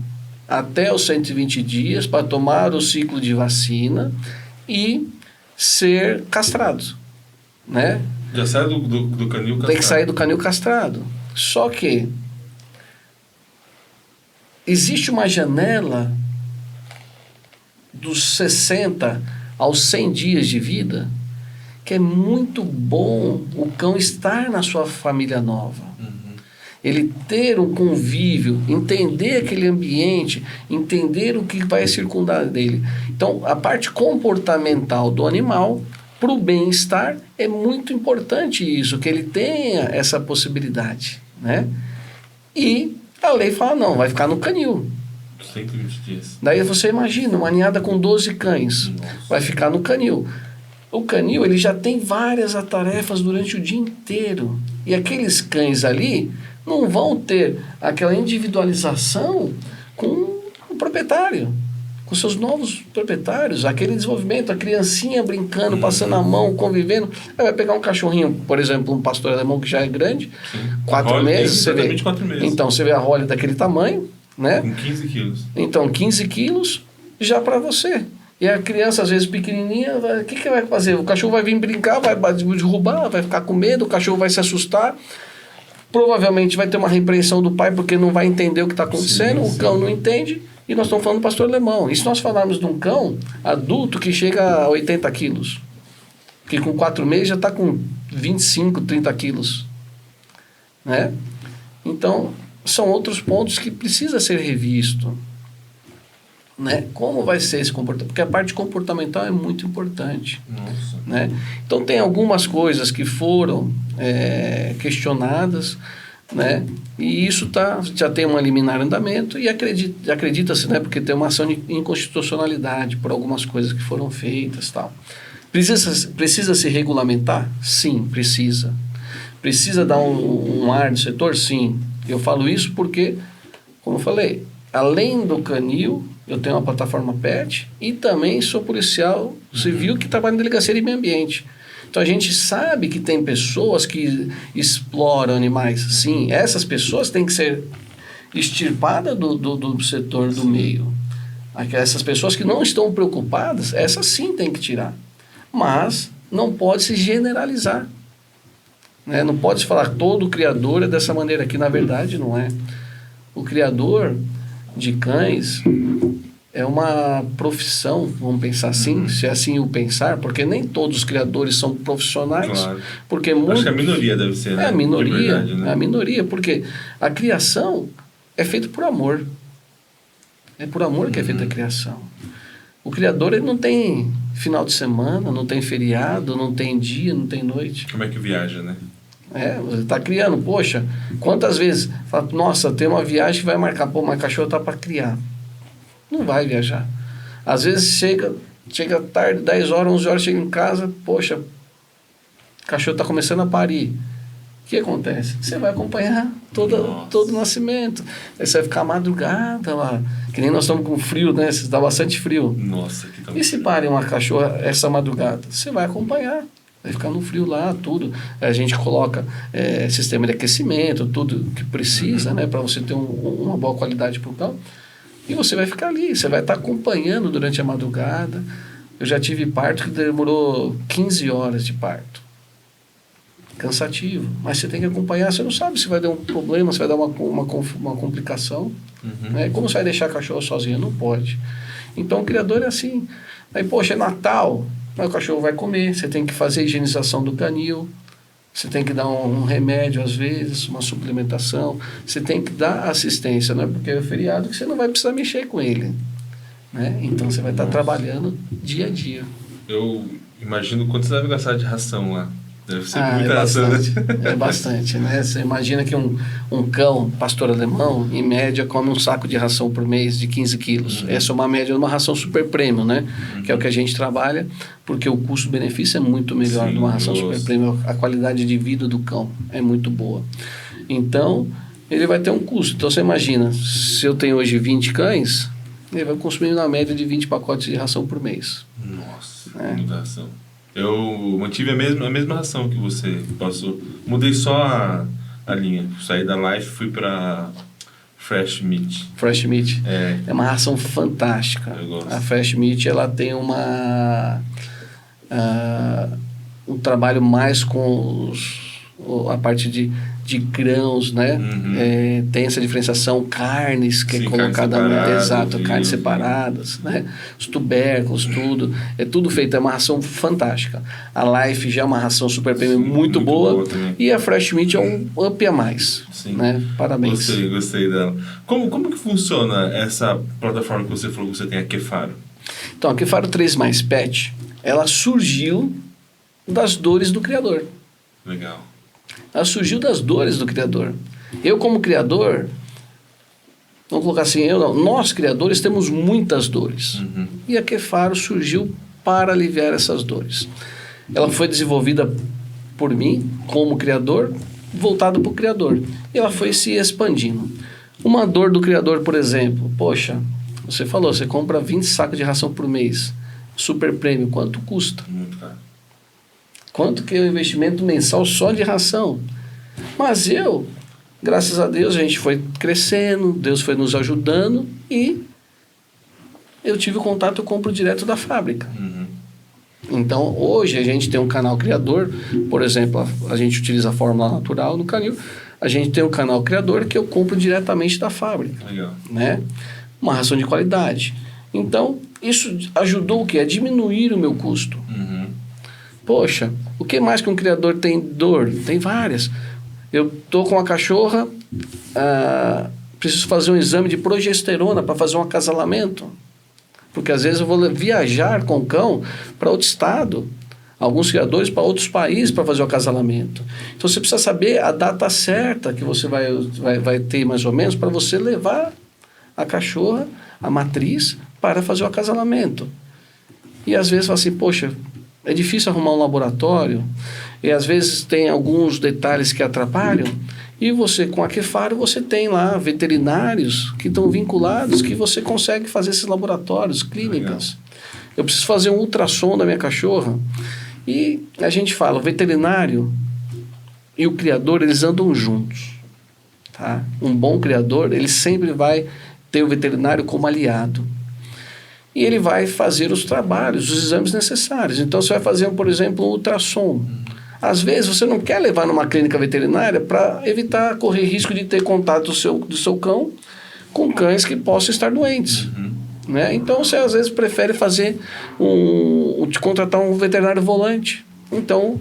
até os 120 dias para tomar o ciclo de vacina e ser castrados. Né? Já sai do canil castrado. Tem que sair do canil castrado. Só que existe uma janela dos 60 aos 100 dias de vida que é muito bom o cão estar na sua família nova. Ele ter um convívio, entender aquele ambiente, entender o que vai circundar dele. Então, a parte comportamental do animal, para o bem-estar, é muito importante isso, que ele tenha essa possibilidade. Né? E a lei fala, não, vai ficar no canil. 120 dias. Daí você imagina, uma ninhada com 12 cães, vai ficar no canil. O canil, ele já tem várias tarefas durante o dia inteiro. E aqueles cães ali não vão ter aquela individualização com o proprietário, com seus novos proprietários, aquele desenvolvimento, a criancinha brincando, passando a mão, convivendo. Aí vai pegar um cachorrinho, por exemplo, um pastor alemão que já é grande, 4 meses, você vê. 4 meses. Então, você vê a Rolly daquele tamanho, né? Com 15 quilos. Então, 15 quilos já para você. E a criança, às vezes, pequenininha, o que vai fazer? O cachorro vai vir brincar, vai derrubar, vai ficar com medo, o cachorro vai se assustar. Provavelmente vai ter uma repreensão do pai porque não vai entender o que está acontecendo, o cão não entende, e nós estamos falando do pastor alemão. E se nós falarmos de um cão adulto que chega a 80 quilos, que com 4 meses já está com 25, 30 quilos. Né? Então, são outros pontos que precisa ser revisto. Né? Como vai ser esse comportamento? Porque a parte comportamental é muito importante. Nossa. Né? Então tem algumas coisas que foram questionadas, né? E isso já tem uma liminar em andamento e acredita-se, né? Porque tem uma ação de inconstitucionalidade por algumas coisas que foram feitas, tal. Precisa se regulamentar? Sim, precisa. Precisa dar um ar no setor? Sim. Eu falo isso porque, como eu falei, além do canil, eu tenho uma plataforma PET e também sou policial civil que trabalha em delegacia de meio ambiente. Então a gente sabe que tem pessoas que exploram animais. Sim, essas pessoas têm que ser extirpadas do setor do meio. Essas pessoas que não estão preocupadas, essas sim tem que tirar. Mas não pode se generalizar. Né? Não pode se falar que todo criador é dessa maneira, que na verdade não é. o criador de cães é uma profissão, vamos pensar assim, se é assim o pensar, porque nem todos os criadores são profissionais. Claro. Porque Acho que a minoria deve ser, né? É a minoria, De verdade, né? é a minoria, porque a criação é feita por amor. É por amor que é feita a criação. O criador, ele não tem final de semana, não tem feriado, não tem dia, não tem noite. Como é que viaja, né? Você está criando, poxa, quantas vezes fala, nossa, tem uma viagem que vai marcar, pô, mas cachorro tá para criar. Não vai viajar. Às vezes chega tarde, 10 horas, 11 horas, chega em casa, poxa, o cachorro está começando a parir. O que acontece? Você vai acompanhar todo o nascimento. Aí você vai ficar madrugada lá, que nem nós estamos com frio, né? Está bastante frio. Nossa, que tá E se pare uma cachorra essa madrugada? Você vai acompanhar. Vai ficar no frio lá, tudo. A gente coloca sistema de aquecimento, tudo que precisa, né? Para você ter uma boa qualidade para o cão. E você vai ficar ali, você vai estar acompanhando durante a madrugada. Eu já tive parto que demorou 15 horas de parto. Cansativo. Mas você tem que acompanhar, você não sabe se vai dar um problema, se vai dar uma complicação. Né? Como você vai deixar a cachorro sozinho? Não pode. Então o criador é assim. Aí, poxa, é Natal, aí o cachorro vai comer, você tem que fazer a higienização do canil, você tem que dar um remédio às vezes, uma suplementação, você tem que dar assistência, não é porque é feriado que você não vai precisar mexer com ele. Né? Então você vai estar trabalhando dia a dia. Eu imagino quanto você deve gastar de ração lá. Deve ser muita é ração. bastante, é bastante, né? Você imagina que um cão, pastor alemão, em média, come um saco de ração por mês de 15 quilos. Essa é uma média de uma ração super premium, né? Que é o que a gente trabalha, porque o custo-benefício é muito melhor de uma ração super premium. A qualidade de vida do cão é muito boa. Então, ele vai ter um custo. Então, você imagina, se eu tenho hoje 20 cães, ele vai consumir na média de 20 pacotes de ração por mês. Nossa, muita ração. Eu mantive a mesma ração que você passou. Mudei só a linha. Saí da Life e fui para Fresh Meat. Fresh Meat. É uma ração fantástica. Eu gosto. A Fresh Meat, ela tem um trabalho mais com a parte de grãos, né? Tem essa diferenciação, carnes que é colocada carnes separadas, né? Os tubérculos, tudo, é tudo feito, é uma ração fantástica. A Life já é uma ração super premium muito boa e a Fresh Meat é um up a mais. Sim. Né? Parabéns. Gostei dela. Como que funciona essa plataforma que você falou que você tem, a Kefaro? Então, a Kefaro 3 Mais Pet, ela surgiu das dores do criador. Legal. Ela surgiu das dores do criador. Eu, como criador, vamos colocar assim, nós criadores temos muitas dores. E a Kefaro surgiu para aliviar essas dores. Ela foi desenvolvida por mim, como criador, voltada para o criador. E ela foi se expandindo. Uma dor do criador, por exemplo, poxa, você falou, você compra 20 sacos de ração por mês, super prêmio, quanto custa? Muito caro. Quanto que é o investimento mensal só de ração? Mas graças a Deus, a gente foi crescendo, Deus foi nos ajudando e eu tive o contato, eu compro direto da fábrica. Então, hoje a gente tem um canal criador, por exemplo, a gente utiliza a fórmula natural no canil, a gente tem um canal criador que eu compro diretamente da fábrica. Legal. Né? Uma ração de qualidade. Então, isso ajudou o quê? A diminuir o meu custo. Poxa, o que mais que um criador tem dor? Tem várias. Eu estou com uma cachorra, preciso fazer um exame de progesterona para fazer um acasalamento. Porque às vezes eu vou viajar com o cão para outro estado, alguns criadores para outros países para fazer o acasalamento. Então você precisa saber a data certa que você vai ter mais ou menos para você levar a cachorra, a matriz, para fazer o acasalamento. E às vezes fala assim, poxa, é difícil arrumar um laboratório e às vezes tem alguns detalhes que atrapalham e você, com a Kefaro, você tem lá veterinários que estão vinculados que você consegue fazer esses laboratórios, clínicas. Legal. Eu preciso fazer um ultrassom da minha cachorra e a gente fala, o veterinário e o criador, eles andam juntos. Tá? Um bom criador, ele sempre vai ter o veterinário como aliado. E ele vai fazer os trabalhos, os exames necessários. Então, você vai fazer, por exemplo, um ultrassom. Às vezes, você não quer levar numa clínica veterinária para evitar correr risco de ter contato do seu cão com cães que possam estar doentes. Né? Então, você às vezes prefere fazer contratar um veterinário volante. Então,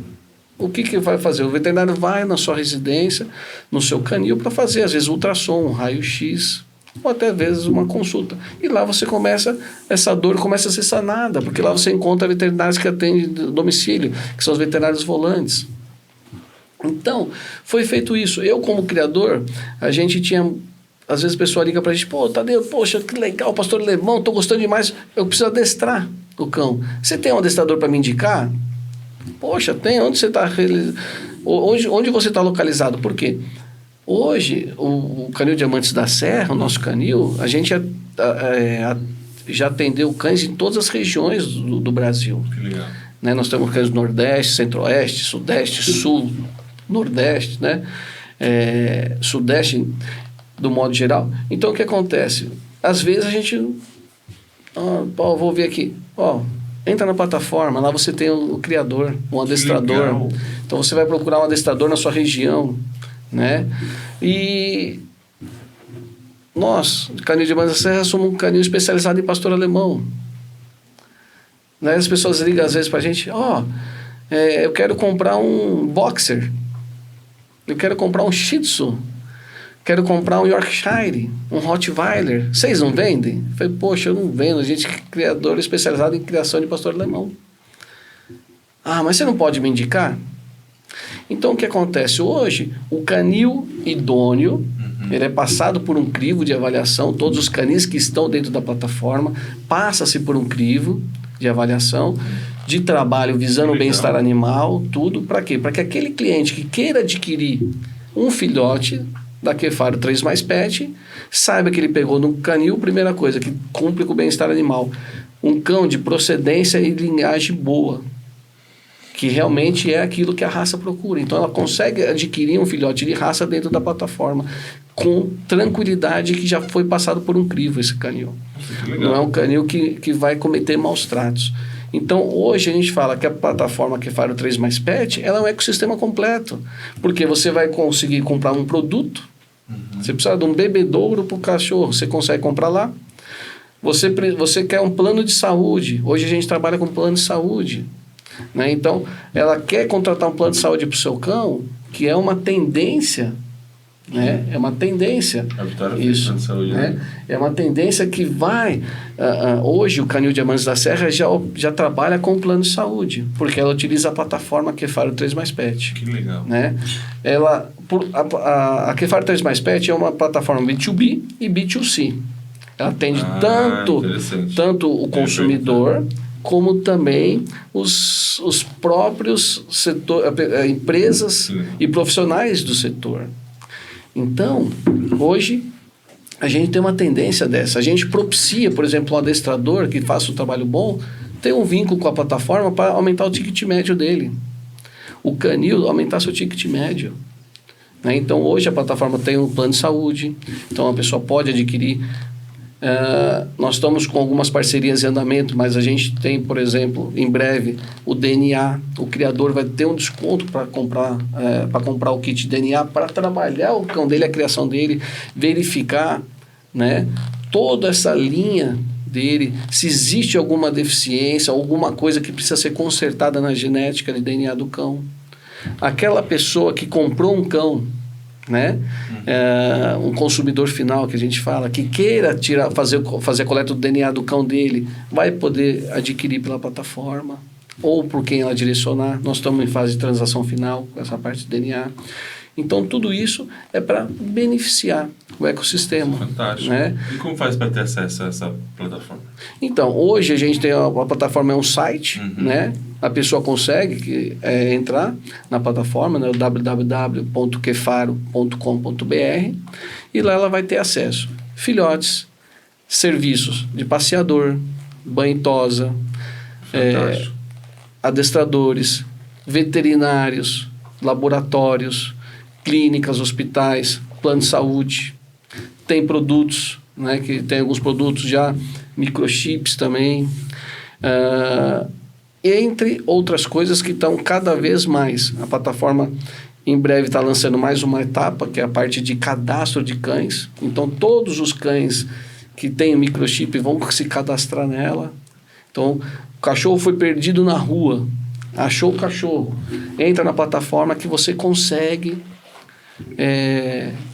o que vai fazer? O veterinário vai na sua residência, no seu canil, para fazer, às vezes, ultrassom, um raio-x, ou até, às vezes, uma consulta. E lá você essa dor começa a ser sanada, porque lá você encontra veterinários que atendem domicílio, que são os veterinários volantes. Então, foi feito isso. Eu, como criador, a gente tinha... Às vezes a pessoa liga pra gente, pô, Tadeu, poxa, que legal, pastor alemão, tô gostando demais, eu preciso adestrar o cão. Você tem um adestrador para me indicar? Poxa, tem. Onde você está? Onde você está localizado? Por quê? Hoje, o Canil Diamantes da Serra, o nosso canil, a gente já atendeu cães em todas as regiões do Brasil. Que legal. Né? Nós temos cães do Nordeste, Centro-Oeste, Sudeste, Sul, Nordeste, né? Sudeste, do modo geral. Então, o que acontece? Às vezes a gente... vou ver aqui. Entra na plataforma, lá você tem o criador, um adestrador. Então, você vai procurar um adestrador na sua região, né? E nós, Canil Diamantes da Serra, somos um canil especializado em pastor alemão. Né? As pessoas ligam às vezes pra gente, eu quero comprar um boxer, eu quero comprar um shih tzu, quero comprar um Yorkshire, um Rottweiler. Vocês não vendem? Eu falei, poxa, eu não vendo. A gente é criador especializado em criação de pastor alemão. Mas você não pode me indicar? Então, o que acontece? Hoje, o canil idôneo, ele é passado por um crivo de avaliação. Todos os canis que estão dentro da plataforma, passa-se por um crivo de avaliação, de trabalho visando o bem-estar animal, tudo. Para quê? Para que aquele cliente que queira adquirir um filhote da Kefaro 3 mais Pet, saiba que ele pegou no canil, primeira coisa, que cumpre com o bem-estar animal. Um cão de procedência e linhagem boa, que realmente é aquilo que a raça procura. Então, ela consegue adquirir um filhote de raça dentro da plataforma, com tranquilidade, que já foi passado por um crivo esse canil. Não é um canil que vai cometer maus tratos. Então, hoje a gente fala que a plataforma Kefaro 3 mais Pet, ela é um ecossistema completo, porque você vai conseguir comprar um produto, você precisa de um bebedouro para o cachorro, você consegue comprar lá. Você quer um plano de saúde, hoje a gente trabalha com plano de saúde, né? Então, ela quer contratar um plano de saúde para o seu cão, que é uma tendência, né? É uma tendência. A Vitória isso, plano de saúde, né? É uma tendência que vai... hoje, o Canil Diamantes da Serra já trabalha com plano de saúde, porque ela utiliza a plataforma Kefaro 3 mais Pet. Que legal. Né? A Kefaro 3 mais Pet é uma plataforma B2B e B2C. Ela atende tanto o consumidor, como também os próprios empresas e profissionais do setor. Então, hoje, a gente tem uma tendência dessa. A gente propicia, por exemplo, um adestrador que faça um trabalho bom, ter um vínculo com a plataforma para aumentar o ticket médio dele. O canil aumentar seu ticket médio. Né? Então, hoje a plataforma tem um plano de saúde, então a pessoa pode adquirir. Nós estamos com algumas parcerias em andamento, mas a gente tem, por exemplo, em breve, o DNA. O criador vai ter um desconto para comprar o kit DNA, para trabalhar o cão dele, a criação dele, verificar, né, toda essa linha dele, se existe alguma deficiência, alguma coisa que precisa ser consertada na genética de DNA do cão. Aquela pessoa que comprou um cão, né? Um consumidor final, que a gente fala, que queira fazer a coleta do DNA do cão dele, vai poder adquirir pela plataforma ou por quem ela direcionar. Nós estamos em fase de transação final com essa parte de DNA. Então, tudo isso é para beneficiar o ecossistema. Fantástico. Né? E como faz para ter acesso a essa plataforma? Então, hoje a gente tem a plataforma, é um site, né? A pessoa consegue entrar na plataforma, né? www.kefaro.com.br, e lá ela vai ter acesso. Filhotes, serviços de passeador, banho e tosa, adestradores, veterinários, laboratórios, clínicas, hospitais, plano de saúde. Tem produtos, né, que tem alguns produtos já, microchips também, entre outras coisas que estão cada vez mais. A plataforma Em breve está lançando mais uma etapa, que é a parte de cadastro de cães. Então, todos os cães que têm o microchip vão se cadastrar nela. Então, o cachorro foi perdido na rua, achou o cachorro, entra na plataforma que você consegue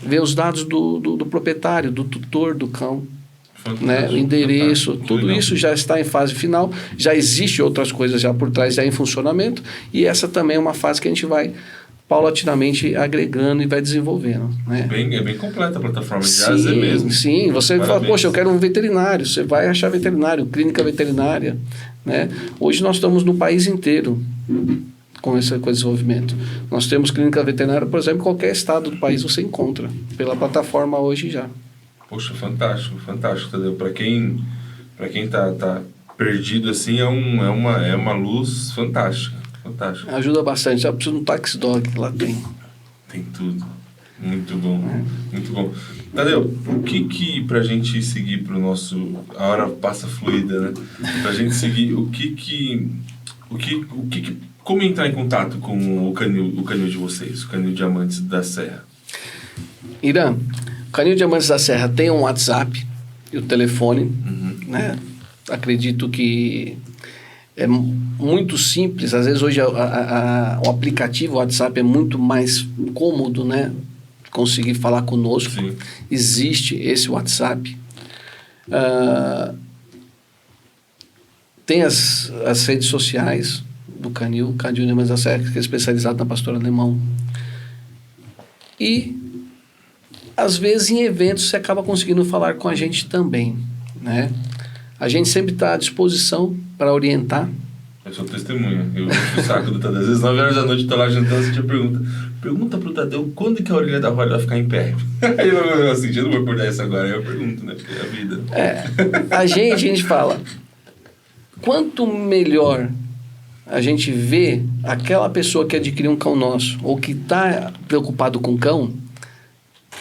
ver os dados do proprietário, do tutor do cão, né? O endereço, tudo isso já está em fase final, já existe outras coisas já por trás, já em funcionamento, e essa também é uma fase que a gente vai paulatinamente agregando e vai desenvolvendo, né? É bem completa a plataforma de A a Z mesmo. Sim, você fala, poxa, eu quero um veterinário, você vai achar veterinário, clínica veterinária, né? Hoje nós estamos no país inteiro com esse desenvolvimento. Nós temos clínica veterinária, por exemplo, em qualquer estado do país você encontra, pela plataforma hoje já. Poxa, fantástico, entendeu? Para quem tá perdido assim, é uma luz fantástica. Ajuda bastante, já precisa de um taxi dog, lá tem. Tem tudo. Muito bom, muito bom. Tadeu, o que pra gente seguir pro nosso... A hora passa fluida, né? Pra gente seguir, como entrar em contato com o canil de vocês, o Canil Diamantes da Serra? Irã, o Canil Diamantes da Serra tem um WhatsApp e o telefone, né? Acredito que é muito simples. Às vezes hoje o aplicativo, o WhatsApp, é muito mais cômodo, né? Conseguir falar conosco. Sim. Existe esse WhatsApp. Tem as redes sociais do Canil Diamantes da Serra, que é especializado na pastora alemão. E, às vezes, em eventos, você acaba conseguindo falar com a gente também, né? A gente sempre está à disposição para orientar. Eu sou testemunha. Eu puxo o saco do Tadeu. Às vezes, 9 horas da noite, eu tô lá jantando, você pergunta pro Tadeu quando que a orelha da roda vai ficar em pé. Aí eu assim, eu não vou acordar isso agora. Aí eu pergunto, né? Porque é a vida. A gente fala, quanto melhor a gente vê aquela pessoa que adquiriu um cão nosso, ou que está preocupado com o cão,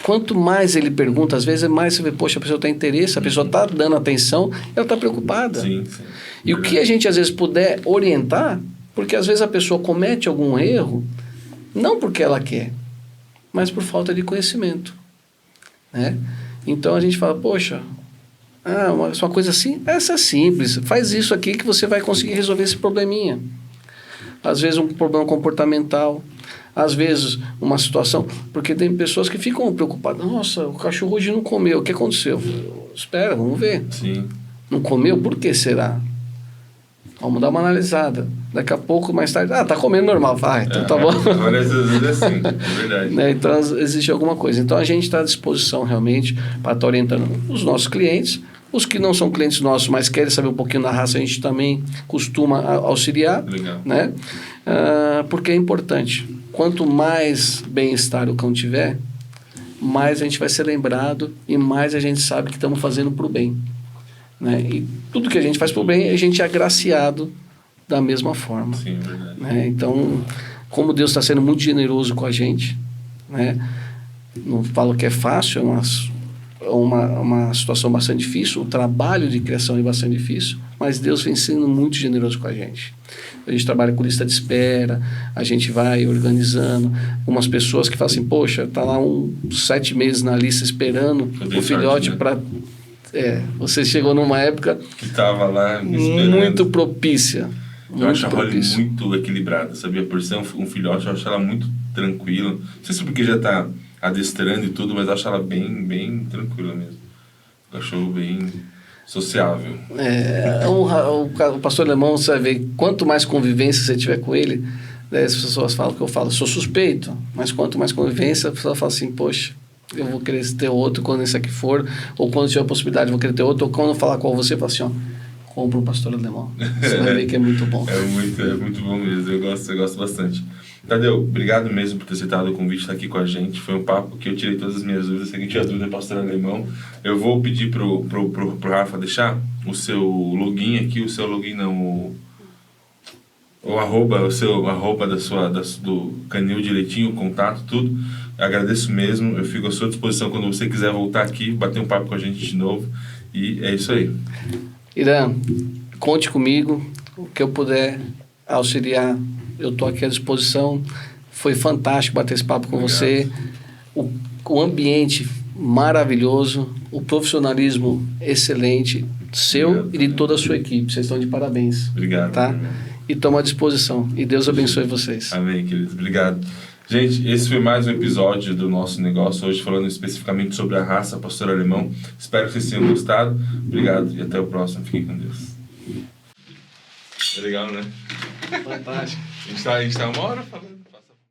quanto mais ele pergunta, às vezes mais você vê, poxa, a pessoa tem interesse, a pessoa está dando atenção, ela está preocupada. Sim. E o que a gente às vezes puder orientar, porque às vezes a pessoa comete algum erro, não porque ela quer, mas por falta de conhecimento, né? Então a gente fala, poxa, uma coisa assim, essa é simples, faz isso aqui que você vai conseguir resolver esse probleminha. Às vezes um problema comportamental, às vezes uma situação, porque tem pessoas que ficam preocupadas, nossa, o cachorro hoje não comeu, o que aconteceu? Espera, vamos ver. Sim. Não comeu, por que será? Vamos dar uma analisada. Daqui a pouco, mais tarde, tá comendo normal. Então tá bom. Agora às vezes é assim, é verdade. Né? Então existe alguma coisa. Então a gente está à disposição realmente para estar orientando os nossos clientes. Os que não são clientes nossos, mas querem saber um pouquinho da raça, a gente também costuma auxiliar. Legal. Né? Porque é importante. Quanto mais bem-estar o cão tiver, mais a gente vai ser lembrado e mais a gente sabe que estamos fazendo para o bem. Né? E tudo que a gente faz para o bem, a gente é agraciado da mesma forma. Sim, verdade. Né? Então, como Deus está sendo muito generoso com a gente, né? Não falo que é fácil, é uma situação bastante difícil, o trabalho de criação é bastante difícil, mas Deus vem sendo muito generoso com a gente. A gente trabalha com lista de espera, a gente vai organizando. Algumas pessoas que falam assim, poxa, está lá 7 meses na lista esperando o filhote, né? Para... você chegou numa época que estava lá muito propícia. Eu acho a Holly muito equilibrada, sabia? Por ser um filhote, eu acho ela muito tranquila. Não sei se porque já está adestrando e tudo, mas eu acho ela bem tranquila mesmo. Cachorro bem sociável. O pastor alemão, você vai ver, quanto mais convivência você tiver com ele, né, as pessoas falam que eu falo, sou suspeito, mas quanto mais convivência, a pessoa fala assim, poxa, eu vou querer ter outro quando esse aqui for, ou quando tiver a possibilidade, eu vou querer ter outro, ou quando eu falar com você, eu falo assim, compra um pastor alemão. Você vai ver que é muito bom. É muito bom mesmo, eu gosto bastante. Tadeu, obrigado mesmo por ter aceitado o convite de estar aqui com a gente. Foi um papo que eu tirei todas as minhas dúvidas. Se alguém tiver dúvida, pastor alemão. Eu vou pedir pro Rafa deixar o seu login aqui, o seu login não, o arroba, o seu arroba do Canil direitinho, o contato, tudo. Eu agradeço mesmo, eu fico à sua disposição quando você quiser voltar aqui, bater um papo com a gente de novo. E é isso aí. Irã, conte comigo, o que eu puder auxiliar, eu estou aqui à disposição. Foi fantástico bater esse papo com Obrigado. você. O ambiente maravilhoso, o profissionalismo excelente seu Obrigado. e de toda a sua equipe. Vocês estão de parabéns. Obrigado. Tá? E estamos à disposição. E Deus abençoe vocês. Amém, querido. Obrigado. Gente, esse foi mais um episódio do nosso negócio, hoje falando especificamente sobre a raça Pastor Alemão. Espero que vocês tenham gostado. Obrigado e até o próximo. Fiquem com Deus. É legal, né? Fantástico. A gente tá 1 hora falando.